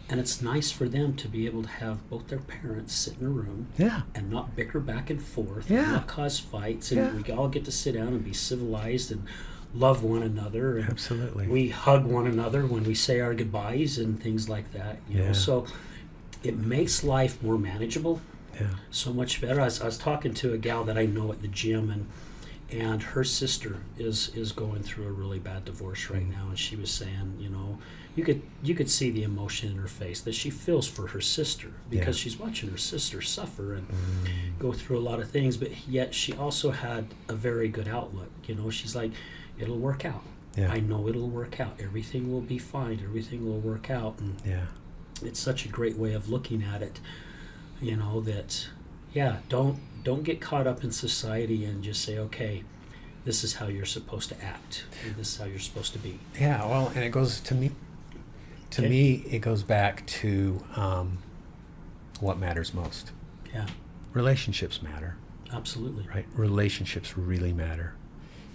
And it's nice for them to be able to have both their parents sit in a room and not bicker back and forth and not cause fights. And we all get to sit down and be civilized and love one another. And absolutely. We hug one another when we say our goodbyes and things like that. You know? So it makes life more manageable. Yeah. So much better. I was talking to a gal that I know at the gym, and her sister is going through a really bad divorce right now, and she was saying, you could see the emotion in her face that she feels for her sister because she's watching her sister suffer and go through a lot of things, but yet she also had a very good outlook. She's like, it'll work out. Yeah. I know it'll work out. Everything will be fine. Everything will work out. And it's such a great way of looking at it. Don't get caught up in society and just say, okay, this is how you're supposed to act. And this is how you're supposed to be. Yeah, well, and it goes to me. To me, it goes back to what matters most. Yeah. Relationships matter. Absolutely. Right? Relationships really matter.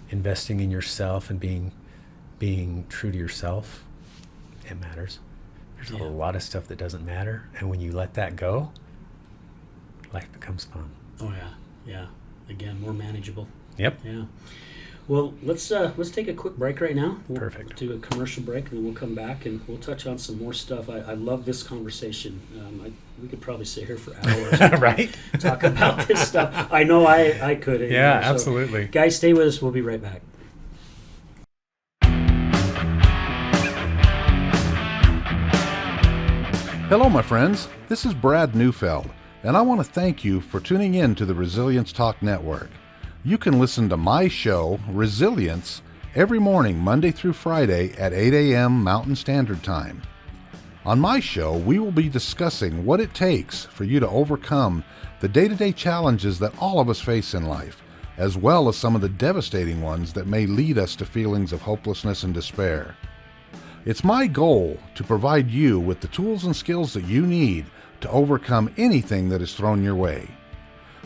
Investing in yourself and being true to yourself, it matters. There's a lot of stuff that doesn't matter, and when you let that go, life becomes fun. Oh yeah, yeah. Again, more manageable. Yep. Yeah. Well, let's take a quick break right now. We'll Perfect. do a commercial break, and then we'll come back and we'll touch on some more stuff. I love this conversation. We could probably sit here for hours, and Right? talk about this stuff. I know I could. Yeah, So, absolutely. guys, stay with us. We'll be right back. Hello, my friends. This is Brad Neufeld, and I want to thank you for tuning in to the Resilience Talk Network. You can listen to my show, Resilience, every morning, Monday through Friday at 8 a.m. Mountain Standard Time. On my show, we will be discussing what it takes for you to overcome the day-to-day challenges that all of us face in life, as well as some of the devastating ones that may lead us to feelings of hopelessness and despair. It's my goal to provide you with the tools and skills that you need to overcome anything that is thrown your way.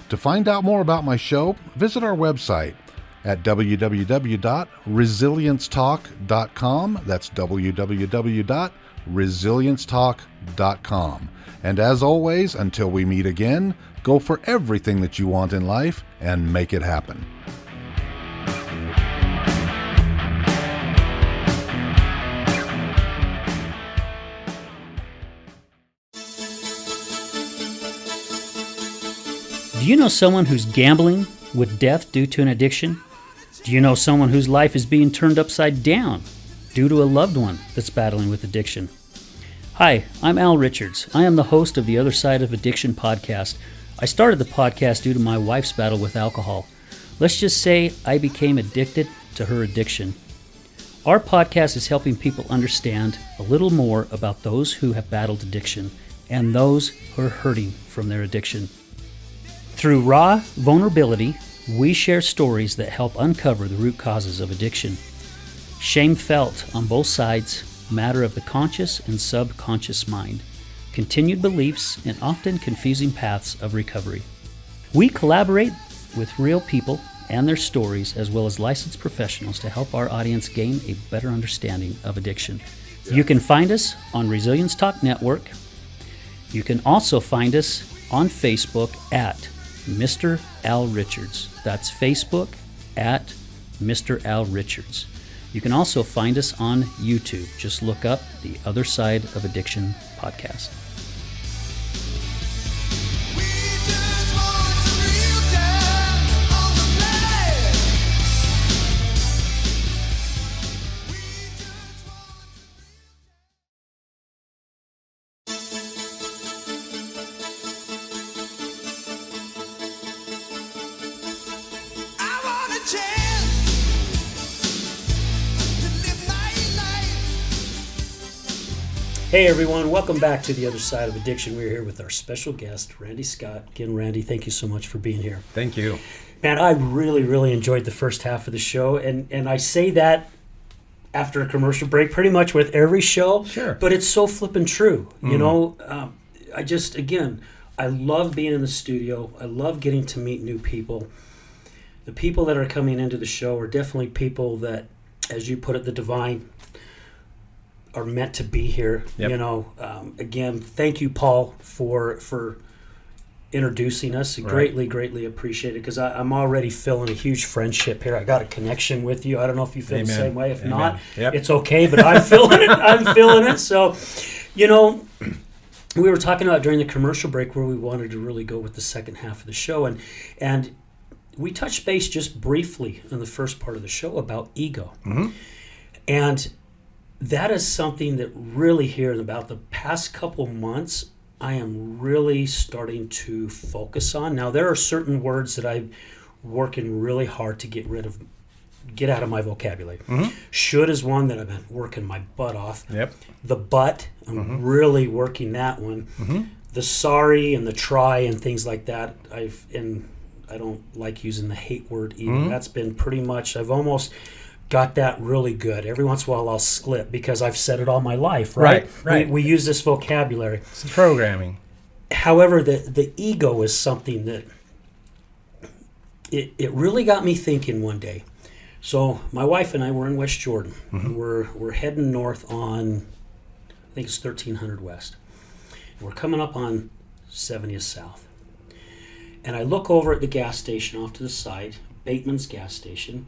To find out more about my show, visit our website at www.resiliencetalk.com. That's www.resiliencetalk.com. And as always, until we meet again, go for everything that you want in life and make it happen. Do you know someone who's gambling with death due to an addiction? Do you know someone whose life is being turned upside down due to a loved one that's battling with addiction? Hi, I'm Al Richards. I am the host of the Other Side of Addiction podcast. I started the podcast due to my wife's battle with alcohol. Let's just say I became addicted to her addiction. Our podcast is helping people understand a little more about those who have battled addiction and those who are hurting from their addiction. Through raw vulnerability, we share stories that help uncover the root causes of addiction. Shame felt on both sides, matter of the conscious and subconscious mind, continued beliefs, and often confusing paths of recovery. We collaborate with real people and their stories, as well as licensed professionals, to help our audience gain a better understanding of addiction. You can find us on Resilience Talk Network. You can also find us on Facebook at Mr. Al Richards. That's Facebook at Mr. Al Richards. You can also find us on YouTube. Just look up the Other Side of Addiction podcast. Hey everyone, welcome back to the Other Side of Addiction. We're here with our special guest, Randy Scott. Again, Randy, thank you so much for being here. Thank you. Man, I really enjoyed the first half of the show, and I say that after a commercial break pretty much with every show. Sure. But it's so flippin' true. You know, I love being in the studio. I love getting to meet new people. The people that are coming into the show are definitely people that, as you put it, the divine, are meant to be here. Yep. You know, again, thank you, Paul, for introducing us. Right. Greatly appreciate it, because I'm already feeling a huge friendship here. I got a connection with you. I don't know if you feel the Amen. same way. If Amen. not, Yep. it's okay, but I'm feeling it. I'm feeling it. So, you know, we were talking about during the commercial break where we wanted to really go with the second half of the show, and we touched base just briefly in the first part of the show about ego. Mm-hmm. And that is something that really here in about the past couple months, I am really starting to focus on. Now, there are certain words that I'm working really hard to get out of my vocabulary. Mm-hmm. Should is one that I've been working my butt off. Yep. The but, I'm really working that one. Mm-hmm. The sorry and the try and things like that, I don't like using the hate word either. Mm-hmm. That's been pretty much, I've almost got that really good. Every once in a while I'll slip because I've said it all my life, right? Right. We use this vocabulary. It's programming. However, the ego is something that it really got me thinking one day. So my wife and I were in West Jordan. Mm-hmm. We're heading north on, I think it's 1300 West. We're coming up on 70th South. And I look over at the gas station off to the side, Bateman's gas station,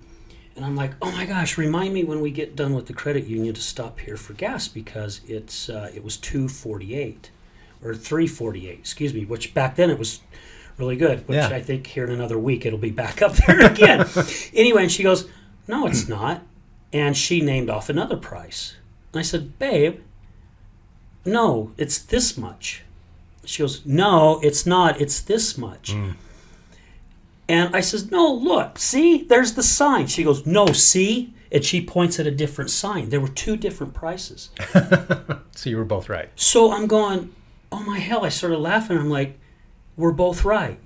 and I'm like, oh my gosh, remind me when we get done with the credit union to stop here for gas, because it was $2.48 or $3.48, excuse me, which back then it was really good, which Yeah. I think here in another week it'll be back up there again. Anyway, and she goes, no, it's not. And she named off another price. And I said, babe, no, it's this much. She goes, no, it's not. It's this much. And I says, no, look, see, there's the sign. She goes, no, see? And she points at a different sign. There were two different prices. So you were both right. So I'm going, oh my hell. I started laughing. I'm like, we're both right.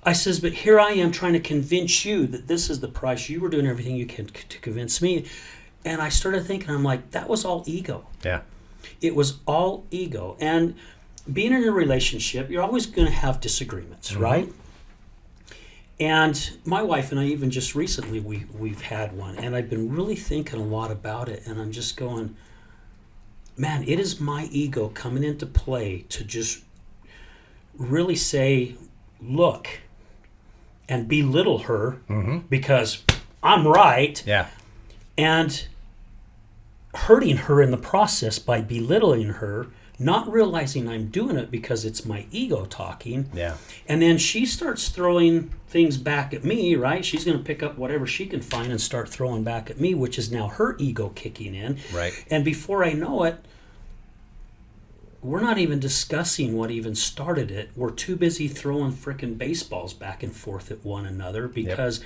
I says, but here I am trying to convince you that this is the price. You were doing everything you can to convince me. And I started thinking, I'm like, that was all ego. Yeah. It was all ego. And being in a relationship, you're always going to have disagreements, right? And my wife and I, even just recently, we've had one. And I've been really thinking a lot about it. And I'm just going, man, it is my ego coming into play to just really say, look, and belittle her because I'm right. Yeah. And hurting her in the process by belittling her, not realizing I'm doing it because it's my ego talking. Yeah. And then she starts throwing things back at me, right? She's going to pick up whatever she can find and start throwing back at me, which is now her ego kicking in. Right. And before I know it, we're not even discussing what even started it. We're too busy throwing frickin' baseballs back and forth at one another because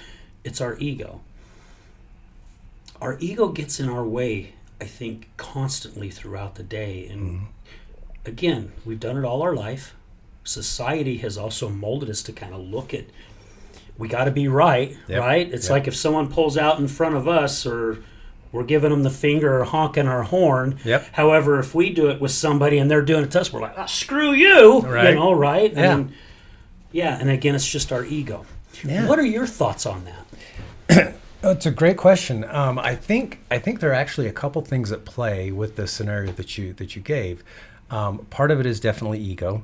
it's our ego. Our ego gets in our way, I think, constantly throughout the day. And again, we've done it all our life. Society has also molded us to kind of look at, we got to be right, right? It's like if someone pulls out in front of us, or we're giving them the finger or honking our horn. However, if we do it with somebody and they're doing it to us, we're like, oh, screw you, right. you know, right? Yeah. And, and again, it's just our ego. Yeah. What are your thoughts on that? It's a great question. I think there are actually a couple things at play with the scenario that you gave. Part of it is definitely ego.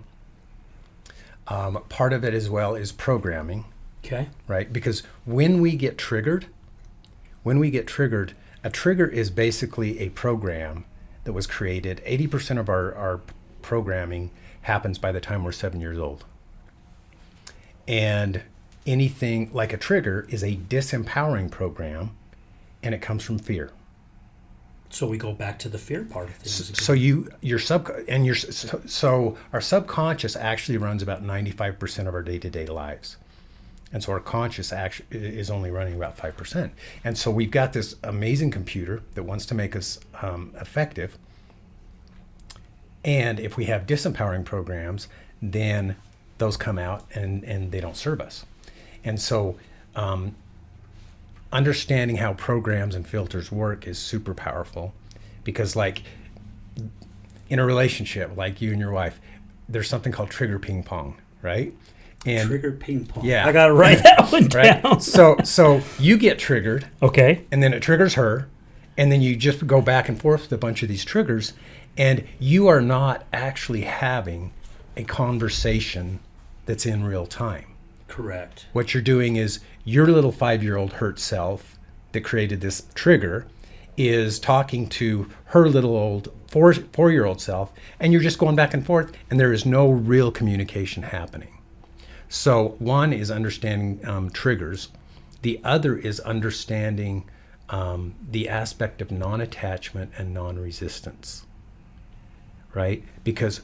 Part of it as well is programming. Okay. Right? Because when we get triggered, a trigger is basically a program that was created. 80% of our programming happens by the time we're 7 years old. And anything like a trigger is a disempowering program, and it comes from fear. So we go back to the fear part of things. So our subconscious actually runs about 95% of our day-to-day lives. And so our conscious is only running about 5%. And so we've got this amazing computer that wants to make us effective. And if we have disempowering programs, then those come out and they don't serve us. And so understanding how programs and filters work is super powerful, because like in a relationship, like you and your wife, there's something called trigger ping pong, right? And trigger ping pong. Yeah. I got to write that one down. Right? So you get triggered. Okay. And then it triggers her. And then you just go back and forth with a bunch of these triggers. And you are not actually having a conversation that's in real time. Correct. What you're doing is your little 5-year-old hurt self that created this trigger is talking to her little old four-year-old self. And you're just going back and forth. And there is no real communication happening. So one is understanding triggers. The other is understanding the aspect of non-attachment and non-resistance, right? Because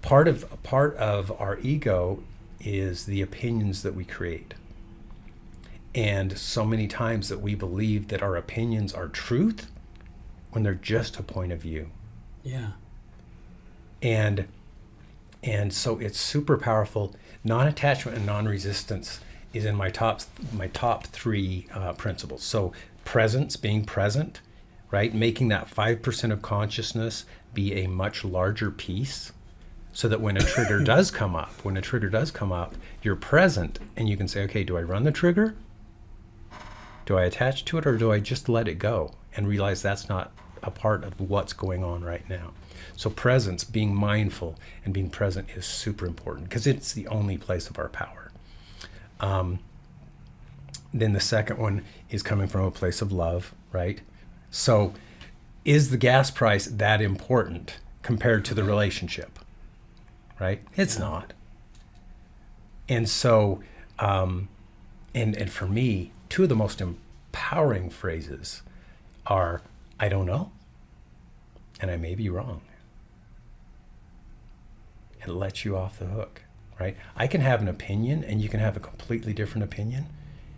part of our ego is the opinions that we create. And so many times that we believe that our opinions are truth when they're just a point of view. Yeah. And so it's super powerful. Non-attachment and non-resistance is in my top 3 principles. So presence, being present, right? Making that 5% of consciousness be a much larger piece, so that when a trigger does come up, you're present and you can say, okay, do I run the trigger? Do I attach to it, or do I just let it go and realize that's not a part of what's going on right now? So presence, being mindful and being present is super important, because it's the only place of our power. Then the second one is coming from a place of love, right? So is the gas price that important compared to the relationship, right? It's not. And so, and for me, two of the most empowering phrases are, I don't know, and I may be wrong. It lets you off the hook, right? I can have an opinion and you can have a completely different opinion,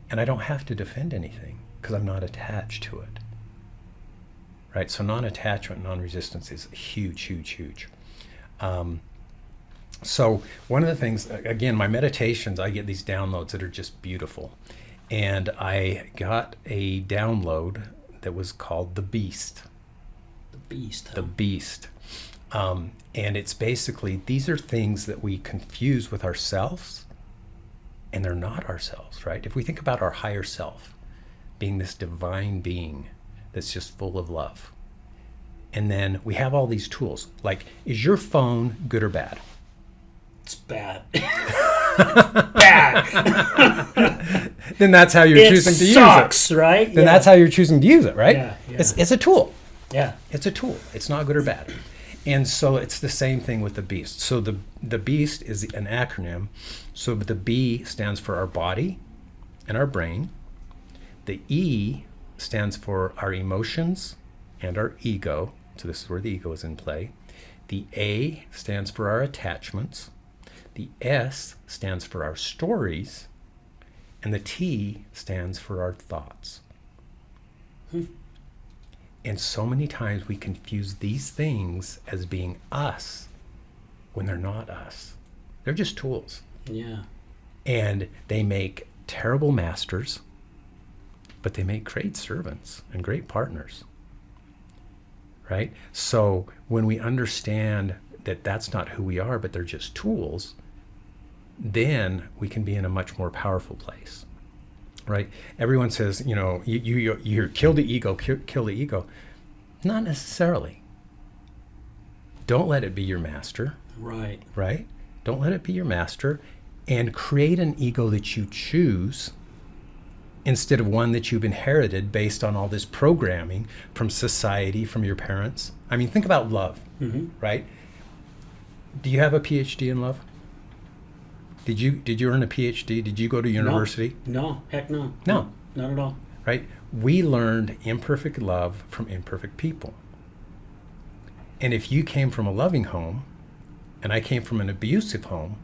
and I don't have to defend anything because I'm not attached to it, right? So non-attachment, non-resistance is huge, huge, huge. So one of the things, again, my meditations, I get these downloads that are just beautiful. And I got a download that was called The Beast. The Beast. Huh? The Beast. And it's basically, these are things that we confuse with ourselves, and they're not ourselves, right? If we think about our higher self being this divine being that's just full of love, and then we have all these tools, like, is your phone good or bad? It's bad. Bad. Then that's how you're choosing to sucks, use it. Right? Then that's how you're choosing to use it, right? Yeah. It's a tool. Yeah. It's a tool. It's not good or bad. And so it's the same thing with the beast. So the beast is an acronym. So the B stands for our body and our brain. The E stands for our emotions and our ego. So this is where the ego is in play. The A stands for our attachments. The S stands for our stories. And the T stands for our thoughts. And so many times we confuse these things as being us when they're not us. They're just tools. Yeah. And they make terrible masters, but they make great servants and great partners. Right? So when we understand that that's not who we are, but they're just tools, then we can be in a much more powerful place. Right? Everyone says, you hear kill the ego, kill the ego. Not necessarily. Don't let it be your master. Right. Right? Don't let it be your master, and create an ego that you choose instead of one that you've inherited based on all this programming from society, from your parents. I mean, think about love, right? Do you have a PhD in love? Did you earn a PhD? Did you go to university? No. Heck no. No. Not at all. Right? We learned imperfect love from imperfect people. And if you came from a loving home and I came from an abusive home,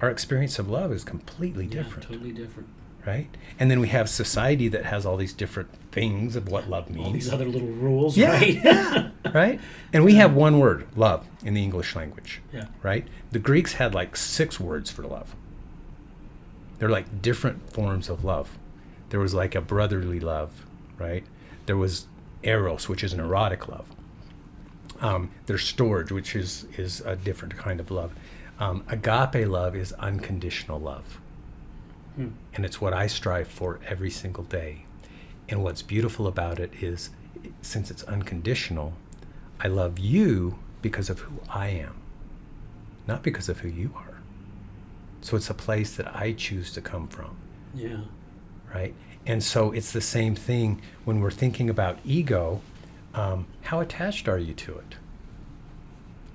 our experience of love is completely different. Totally different. Right? And then we have society that has all these different things of what love means. All these other little rules, Yeah. right? Right? And we have one word, love, in the English language. Yeah. Right? The Greeks had like 6 words for love. They're like different forms of love. There was like a brotherly love, right? There was eros, which is an erotic love. There's storge, which is a different kind of love. Agape love is unconditional love. And it's what I strive for every single day. And what's beautiful about it is, since it's unconditional, I love you because of who I am, not because of who you are. So it's a place that I choose to come from. Yeah. Right? And so it's the same thing when we're thinking about ego. How attached are you to it?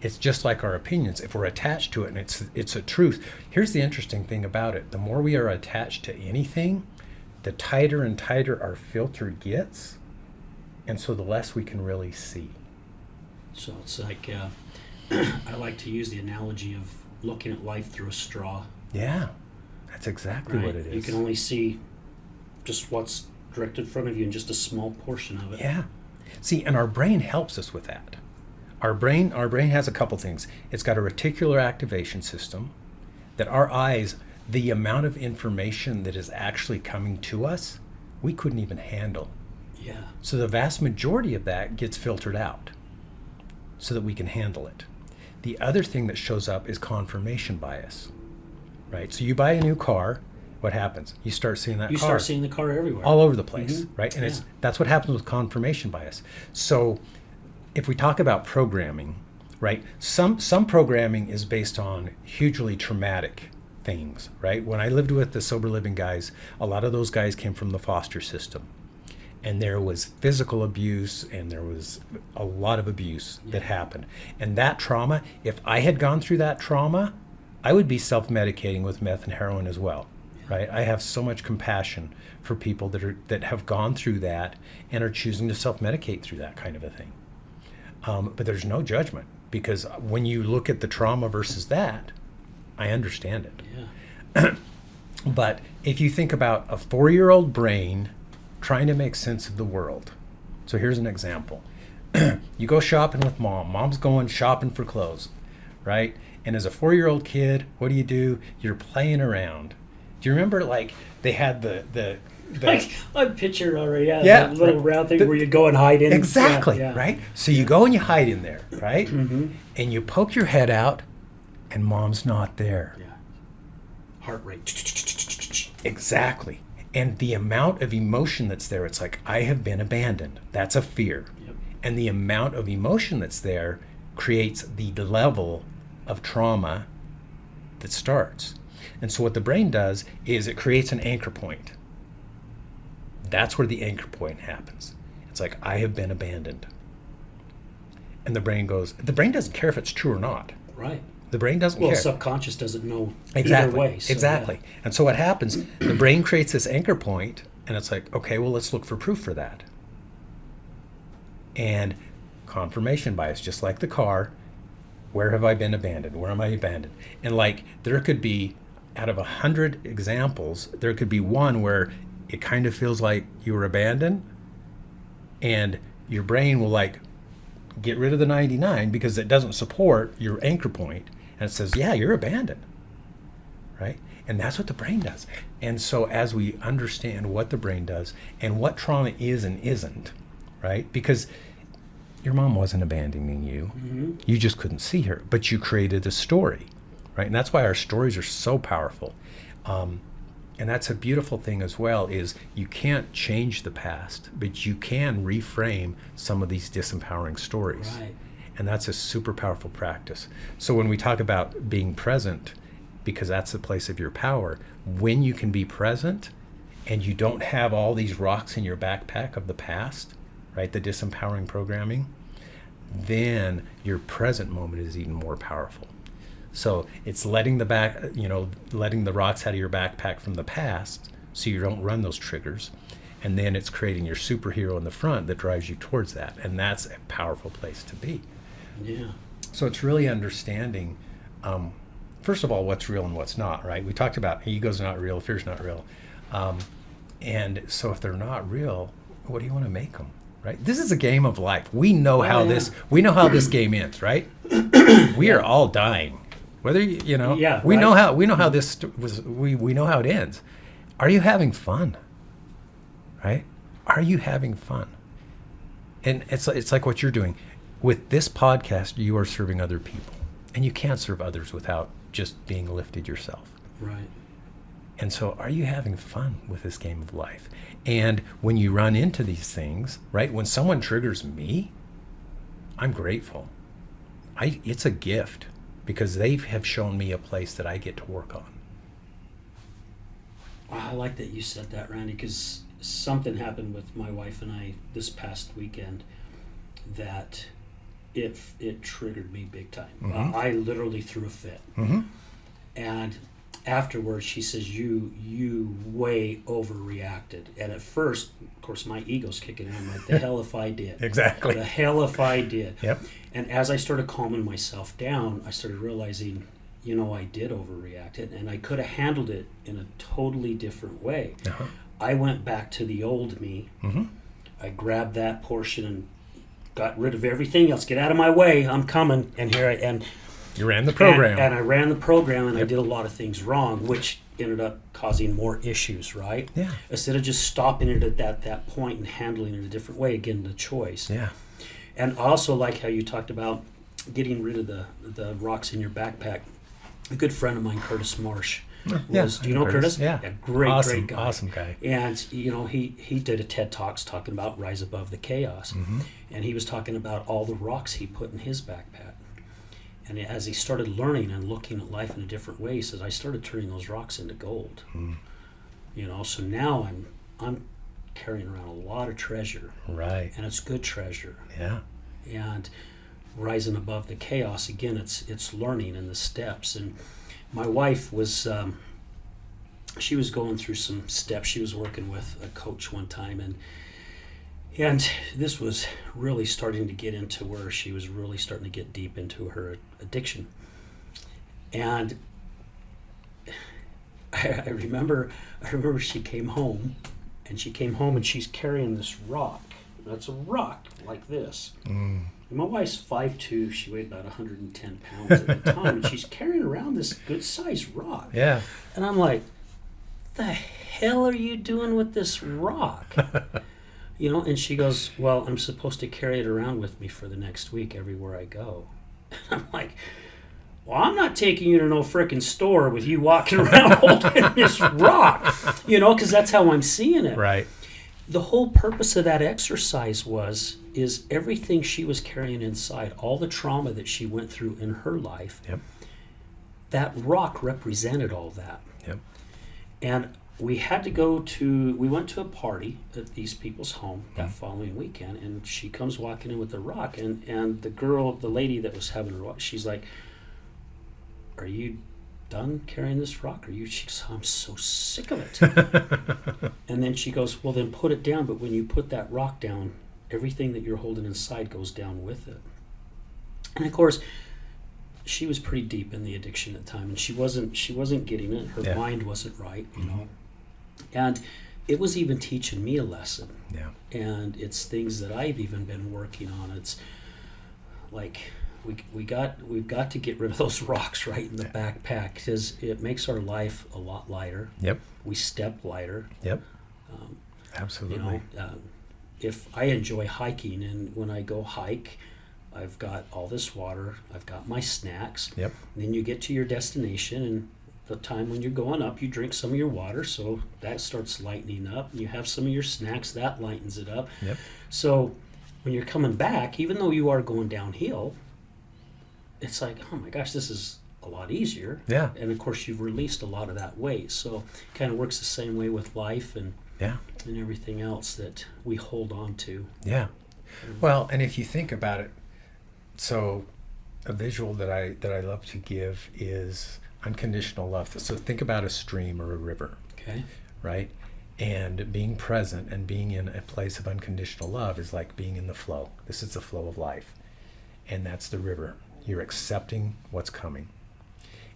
It's just like our opinions. If we're attached to it and it's a truth. Here's the interesting thing about it. The more we are attached to anything, the tighter and tighter our filter gets. And so the less we can really see. So it's like, I like to use the analogy of looking at life through a straw. Yeah, that's exactly Right? what it is. You can only see just what's directly in front of you and just a small portion of it. Yeah. See, and our brain helps us with that. Our brain has a couple things. It's got a reticular activation system that our eyes, the amount of information that is actually coming to us, we couldn't even handle. Yeah. So the vast majority of that gets filtered out so that we can handle it. The other thing that shows up is confirmation bias, right? So you buy a new car, what happens? You start seeing that You car start seeing the car everywhere. all over the place, right? And Yeah. that's what happens with confirmation bias. So if we talk about programming, right? Some programming is based on hugely traumatic things, right? When I lived with the sober living guys, a lot of those guys came from the foster system. And there was physical abuse and there was a lot of abuse that happened. And that trauma, if I had gone through that trauma, I would be self-medicating with meth and heroin as well, right? I have so much compassion for people that have gone through that and are choosing to self-medicate through that kind of a thing. But there's no judgment, because when you look at the trauma versus that, I understand it. Yeah. But if you think about a 4-year-old brain trying to make sense of the world. So here's an example. You go shopping with mom. Mom's going shopping for clothes, right? And as a 4-year-old kid, what do? You're playing around. Do you remember, like, they had the Like, I picture already, Yeah, that little right. round thing where you go and hide in. Exactly, Yeah, yeah. right? So you go and you hide in there, right? Mm-hmm. And you poke your head out, and mom's not there. Yeah. Heart rate. Exactly. And the amount of emotion that's there, it's like, I have been abandoned. That's a fear. Yep. And the amount of emotion that's there creates the level of trauma that starts. And so what the brain does is it creates an anchor point. That's where the anchor point happens. It's like, I have been abandoned. And the brain doesn't care if it's true or not. Right. The brain doesn't Well, care. subconscious doesn't know Exactly. either way. So, exactly. yeah. And so what happens, the brain creates this anchor point, and it's like, okay, well, let's look for proof for that. And confirmation bias, just like the car, where have I been abandoned? Where am I abandoned? And like, there could be, out of 100 examples, there could be one where it kind of feels like you were abandoned, and your brain will like get rid of the 99 because it doesn't support your anchor point. And it says, yeah, you're abandoned, right? And that's what the brain does. And so as we understand what the brain does and what trauma is and isn't, right? Because your mom wasn't abandoning you. Mm-hmm. You just couldn't see her, but you created a story, right? And that's why our stories are so powerful. And that's a beautiful thing as well, is you can't change the past, but you can reframe some of these disempowering stories. Right. And that's a super powerful practice. So when we talk about being present, because that's the place of your power, when you can be present and you don't have all these rocks in your backpack of the past, right, the disempowering programming, then your present moment is even more powerful. So it's letting the rocks out of your backpack from the past so you don't run those triggers. And then it's creating your superhero in the front that drives you towards that. And that's a powerful place to be. Yeah. So it's really understanding, first of all, what's real and what's not, right? We talked about ego's not real, fear's not real. And so if they're not real, what do you want to make them, right? This is a game of life. We know how this game ends, right? We are all dying. Whether we know how this was. We know how it ends. Are you having fun? Right? Are you having fun? And it's like what you're doing with this podcast. You are serving other people, and you can't serve others without just being lifted yourself. Right. And so, are you having fun with this game of life? And when you run into these things, right? When someone triggers me, I'm grateful. It's a gift, because they have shown me a place that I get to work on. Wow, I like that you said that, Randy, because something happened with my wife and I this past weekend that it triggered me big time. Mm-hmm. I literally threw a fit. Mm-hmm. And afterwards, she says, you way overreacted. And at first, of course, my ego's kicking in. I'm like, the hell if I did. Exactly. The hell if I did. Yep. And as I started calming myself down, I started realizing, I did overreact. And I could have handled it in a totally different way. Uh-huh. I went back to the old me. Mm-hmm. I grabbed that portion and got rid of everything else. Get out of my way. I'm coming. And here I am. You ran the program. And I ran the program, and Yep. I did a lot of things wrong, which ended up causing more issues, right? Yeah. Instead of just stopping it at that point and handling it a different way, again, the choice. Yeah. And I also like how you talked about getting rid of the rocks in your backpack. A good friend of mine, Curtis Marsh, was, do you know Curtis? Yeah. Great Awesome, guy. awesome guy. And, he did a TED Talks talking about Rise Above the Chaos. Mm-hmm. And he was talking about all the rocks he put in his backpack. And as he started learning and looking at life in a different way, he says, I started turning those rocks into gold. You know, so now I'm carrying around a lot of treasure. Right. And it's good treasure. Yeah. And rising above the chaos, again, it's learning in the steps. And my wife was, she was going through some steps. She was working with a coach one time, and this was really starting to get into where she was really starting to get deep into her addiction. And I remember she came home, and she's carrying this rock. That's a rock like this. And my wife's 5'2", she weighed about 110 pounds at the time, and she's carrying around this good-sized rock. Yeah. And I'm like, the hell are you doing with this rock? You know, and she goes, well, I'm supposed to carry it around with me for the next week everywhere I go. And I'm like, well, I'm not taking you to no frickin' store with you walking around holding this rock, you know, because that's how I'm seeing it. Right. The whole purpose of that exercise is everything she was carrying inside, all the trauma that she went through in her life. Yep. That rock represented all that. Yep. And we went to a party at these people's home that following weekend, and she comes walking in with the rock, and the lady that was having the rock, she's like, are you done carrying this rock? She goes, I'm so sick of it. And then she goes, well, then put it down, but when you put that rock down, everything that you're holding inside goes down with it. And of course, she was pretty deep in the addiction at the time, and she wasn't getting it. Her mind wasn't right, you know. And it was even teaching me a lesson. Yeah. And it's things that I've even been working on. It's like we've got to get rid of those rocks right in the backpack, because it makes our life a lot lighter. Yep. We step lighter. Yep. Absolutely. You know, if I enjoy hiking, and when I go hike, I've got all this water, I've got my snacks. Yep. And then you get to your destination, and the time when you're going up, you drink some of your water, so that starts lightening up. And you have some of your snacks, that lightens it up. Yep. So when you're coming back, even though you are going downhill, it's like, oh my gosh, this is a lot easier. Yeah. And of course, you've released a lot of that weight. So it kind of works the same way with life and everything else that we hold on to. Yeah. Well, and if you think about it, so a visual that I love to give is unconditional love. So think about a stream or a river. Okay. Right? And being present and being in a place of unconditional love is like being in the flow. This is the flow of life. And that's the river. You're accepting what's coming.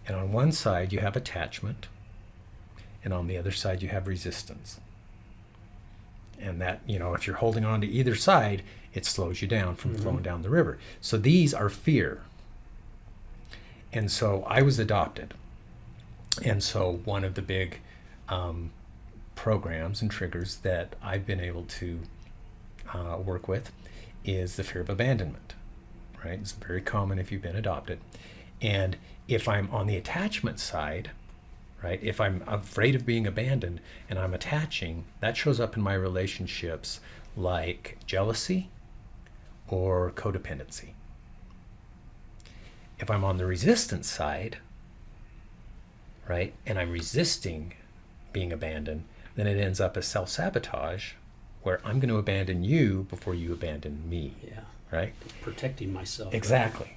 And on one side you have attachment, and on the other side you have resistance. And that, you know, if you're holding on to either side, it slows you down from flowing down the river. So these are fear. And so I was adopted. And so one of the big programs and triggers that I've been able to work with is the fear of abandonment, right? It's very common if you've been adopted. And if I'm on the attachment side, right, if I'm afraid of being abandoned and I'm attaching, that shows up in my relationships like jealousy or codependency. If I'm on the resistance side, right, and I'm resisting being abandoned, then it ends up as self-sabotage, where I'm going to abandon you before you abandon me. Yeah. Right? Protecting myself. Exactly.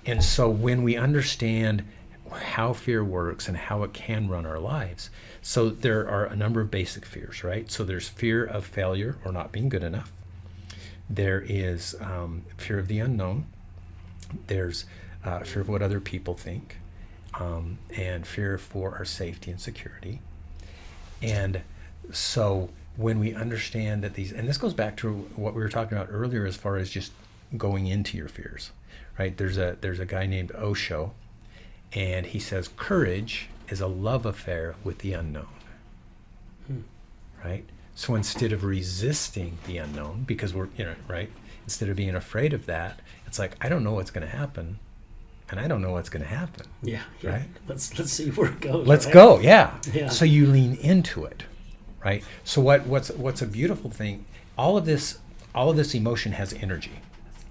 And so when we understand how fear works and how it can run our lives, so there are a number of basic fears, right? So there's fear of failure or not being good enough. There is fear of the unknown. There's fear of what other people think, and fear for our safety and security. And so when we understand that these, and this goes back to what we were talking about earlier as far as just going into your fears, right? There's a guy named Osho, and he says courage is a love affair with the unknown, right? So instead of resisting the unknown, because we're, right? Instead of being afraid of that, it's like, I don't know what's going to happen, and I don't know what's going to happen. Yeah. Right? Let's see where it goes. Let's right? go, yeah. Yeah. So you lean into it, right? So what's a beautiful thing, all of this emotion has energy,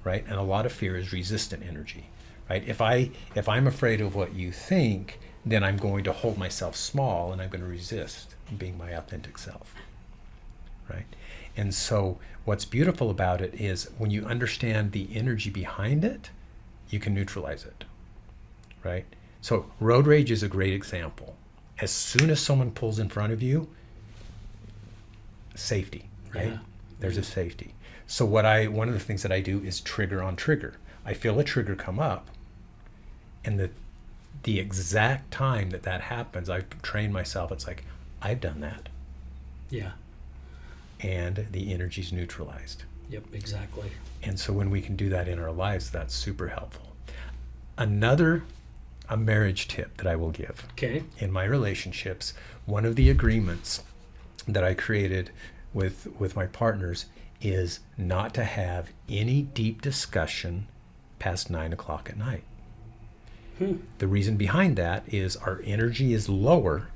right? And a lot of fear is resistant energy, right? If I'm afraid of what you think, then I'm going to hold myself small and I'm going to resist being my authentic self, right? And so what's beautiful about it is when you understand the energy behind it, you can neutralize it, right? So road rage is a great example. As soon as someone pulls in front of you, safety, right? Yeah. There's a safety. So one of the things that I do is trigger on trigger. I feel a trigger come up, and the exact time that happens, I've trained myself. It's like, I've done that. Yeah. And the energy's neutralized. Yep, exactly. And so when we can do that in our lives, that's super helpful. A marriage tip that I will give. Okay. In my relationships, one of the agreements that I created with my partners is not to have any deep discussion past 9 o'clock at night. The reason behind that is our energy is lower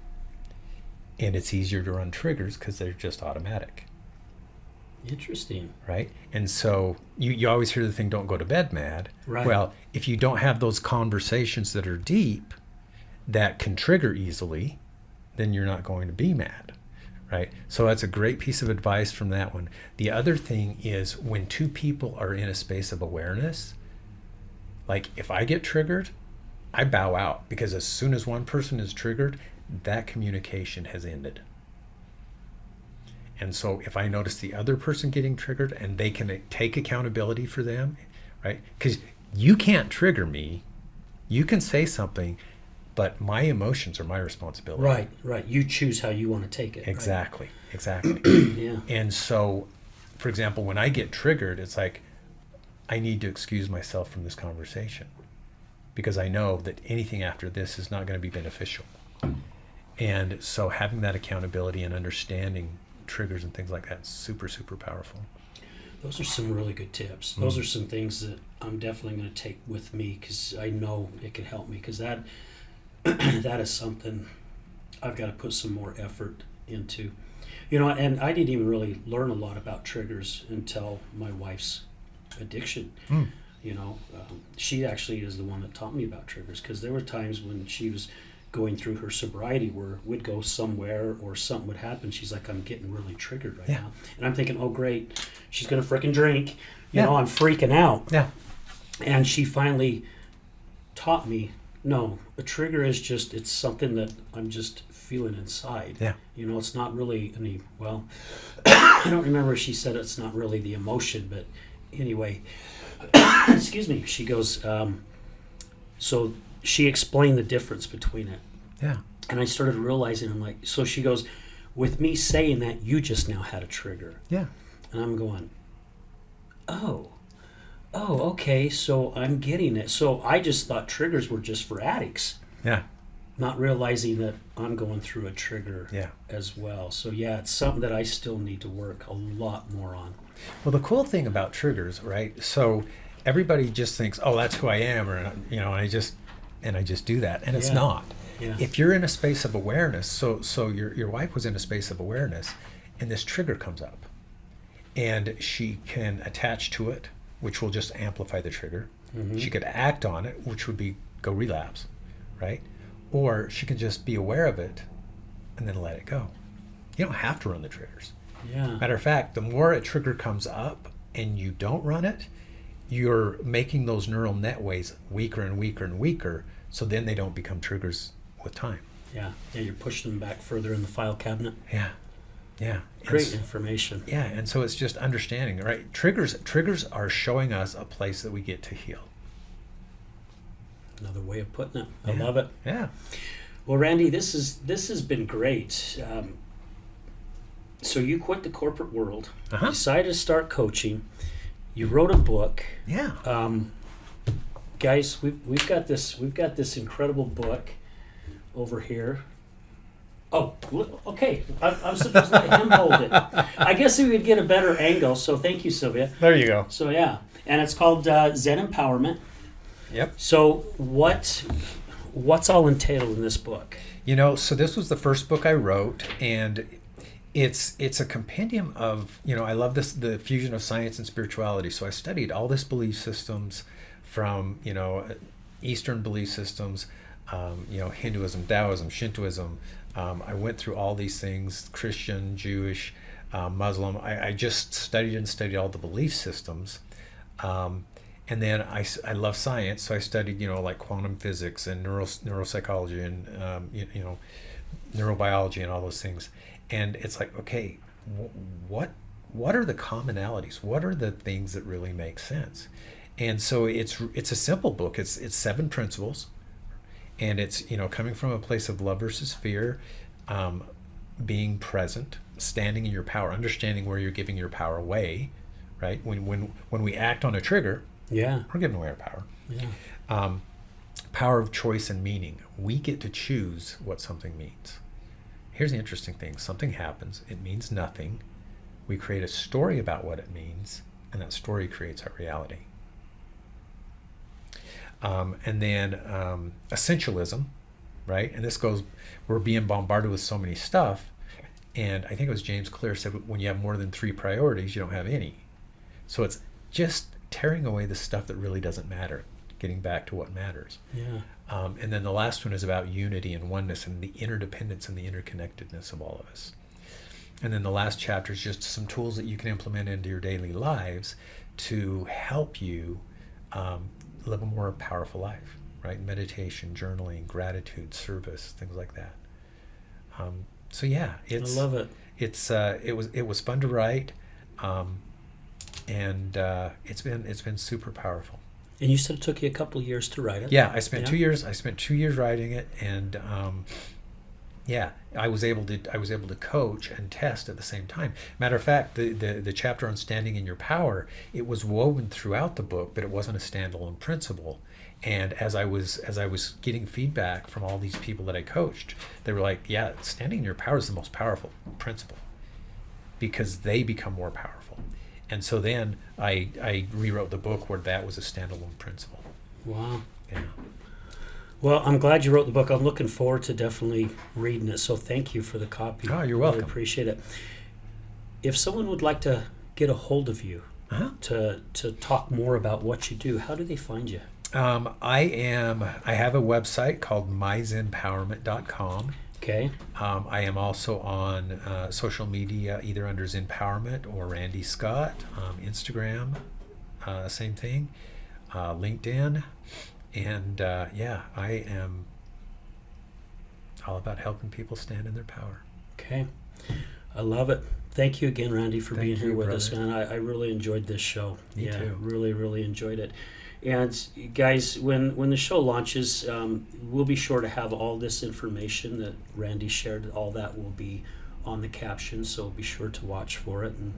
and it's easier to run triggers because they're just automatic. Interesting. Right? And so you always hear the thing, don't go to bed mad. Right. Well, if you don't have those conversations that are deep, that can trigger easily, then you're not going to be mad. Right? So that's a great piece of advice from that one. The other thing is when two people are in a space of awareness, like if I get triggered, I bow out, because as soon as one person is triggered, that communication has ended. And so if I notice the other person getting triggered and they can take accountability for them, right? Because you can't trigger me. You can say something, but my emotions are my responsibility. Right. You choose how you want to take it. Exactly. Yeah. And so, for example, when I get triggered, it's like, I need to excuse myself from this conversation because I know that anything after this is not going to be beneficial. And so having that accountability and understanding triggers and things like that is super, super powerful. Those are some really good tips. Those are some things that I'm definitely going to take with me because I know it can help me, because that is something I've got to put some more effort into. And I didn't even really learn a lot about triggers until my wife's addiction. She actually is the one that taught me about triggers, because there were times when she was going through her sobriety where we'd go somewhere or something would happen. She's like, I'm getting really triggered right now. And I'm thinking, oh, great, she's going to frickin' drink. I'm freaking out. Yeah. And she finally taught me, no, a trigger is it's something that I'm just feeling inside. Yeah. It's not really I don't remember if she said it's not really the emotion, but anyway, excuse me, she goes, so she explained the difference between it. Yeah. And I started realizing, I'm like, so she goes, with me saying that, you just now had a trigger. Yeah. And I'm going, oh, okay, so I'm getting it. So I just thought triggers were just for addicts. Yeah. Not realizing that I'm going through a trigger Yeah. as well. So yeah, it's something that I still need to work a lot more on. Well, the cool thing about triggers, right? So everybody just thinks, oh, that's who I am, or and I just do that, and it's not. Yeah. If you're in a space of awareness, so your wife was in a space of awareness, and this trigger comes up, and she can attach to it, which will just amplify the trigger. Mm-hmm. She could act on it, which would be go relapse, right? Or she can just be aware of it and then let it go. You don't have to run the triggers. Yeah. Matter of fact, the more a trigger comes up and you don't run it, you're making those neural netways weaker and weaker and weaker, so then they don't become triggers with time. Yeah, you're pushing them back further in the file cabinet. Yeah. Great information. Yeah, and so it's just understanding, right? Triggers are showing us a place that we get to heal. Another way of putting it. I love it. Yeah. Well, Randy, this has been great. So you quit the corporate world, decided to start coaching. You wrote a book. Yeah. Guys, we've got this incredible book over here. Oh, okay. I'm supposed to let him hold it. I guess we would get a better angle. So thank you, Sylvia. There you go. So yeah, and it's called Zenpowerment. Yep. So what's all entailed in this book? So this was the first book I wrote, and it's a compendium of, I love the fusion of science and spirituality. So I studied all this belief systems from, Eastern belief systems, Hinduism, Taoism, Shintoism. I went through all these things, Christian, Jewish, Muslim. I just studied all the belief systems. And then I love science, so I studied, like quantum physics and neuropsychology and, neurobiology and all those things. And it's like, okay, what are the commonalities? What are the things that really make sense? And so it's a simple book. It's 7 principles, and it's coming from a place of love versus fear, being present, standing in your power, understanding where you're giving your power away, right? When we act on a trigger, Yeah. we're giving away our power. Yeah. Power of choice and meaning. We get to choose what something means. Here's the interesting thing. Something happens. It means nothing. We create a story about what it means, and that story creates our reality. And then essentialism, right? And this goes, we're being bombarded with so many stuff. And I think it was James Clear said, when you have more than 3 priorities, you don't have any. So it's just tearing away the stuff that really doesn't matter, getting back to what matters. Yeah. And then the last one is about unity and oneness and the interdependence and the interconnectedness of all of us. And then the last chapter is just some tools that you can implement into your daily lives to help you live a more powerful life, right? Meditation, journaling, gratitude, service, things like that. So yeah, I love it. It was fun to write, and it's been super powerful. And you said it took you a couple of years to write it. Yeah, I spent 2 years. I spent 2 years writing it, and I was able to coach and test at the same time. Matter of fact, the chapter on standing in your power, it was woven throughout the book, but it wasn't a standalone principle. And as I was getting feedback from all these people that I coached, they were like, "Yeah, standing in your power is the most powerful principle because they become more powerful." And so then I rewrote the book where that was a standalone principle. Wow. Yeah. Well, I'm glad you wrote the book. I'm looking forward to definitely reading it. So thank you for the copy. Oh, you're Really welcome. appreciate it. If someone would like to get a hold of you to talk more about what you do, how do they find you? I have a website called myzenpowerment.com. Okay. I am also on social media, either under Zenpowerment or Randy Scott, Instagram, same thing, LinkedIn, and I am all about helping people stand in their power. Okay. I love it. Thank you again, Randy, for being here with brother. us, man. I really enjoyed this show. Me too. Really, really enjoyed it. And guys, when the show launches, we'll be sure to have all this information that Randy shared. All that will be on the caption, so be sure to watch for it. And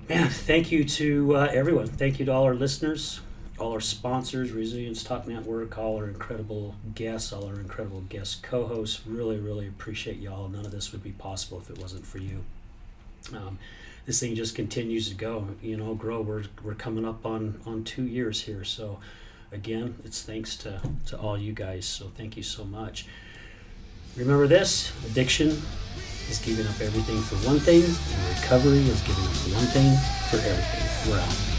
man, thank you to everyone. Thank you to all our listeners, all our sponsors, Resilience Talk Network, all our incredible guests, all our incredible guest co-hosts. Really, really appreciate y'all. None of this would be possible if it wasn't for you. This thing just continues to go, grow. We're coming up on 2 years here. So again, it's thanks to all you guys. So thank you so much. Remember this, addiction is giving up everything for one thing, and recovery is giving up one thing for everything. We're out.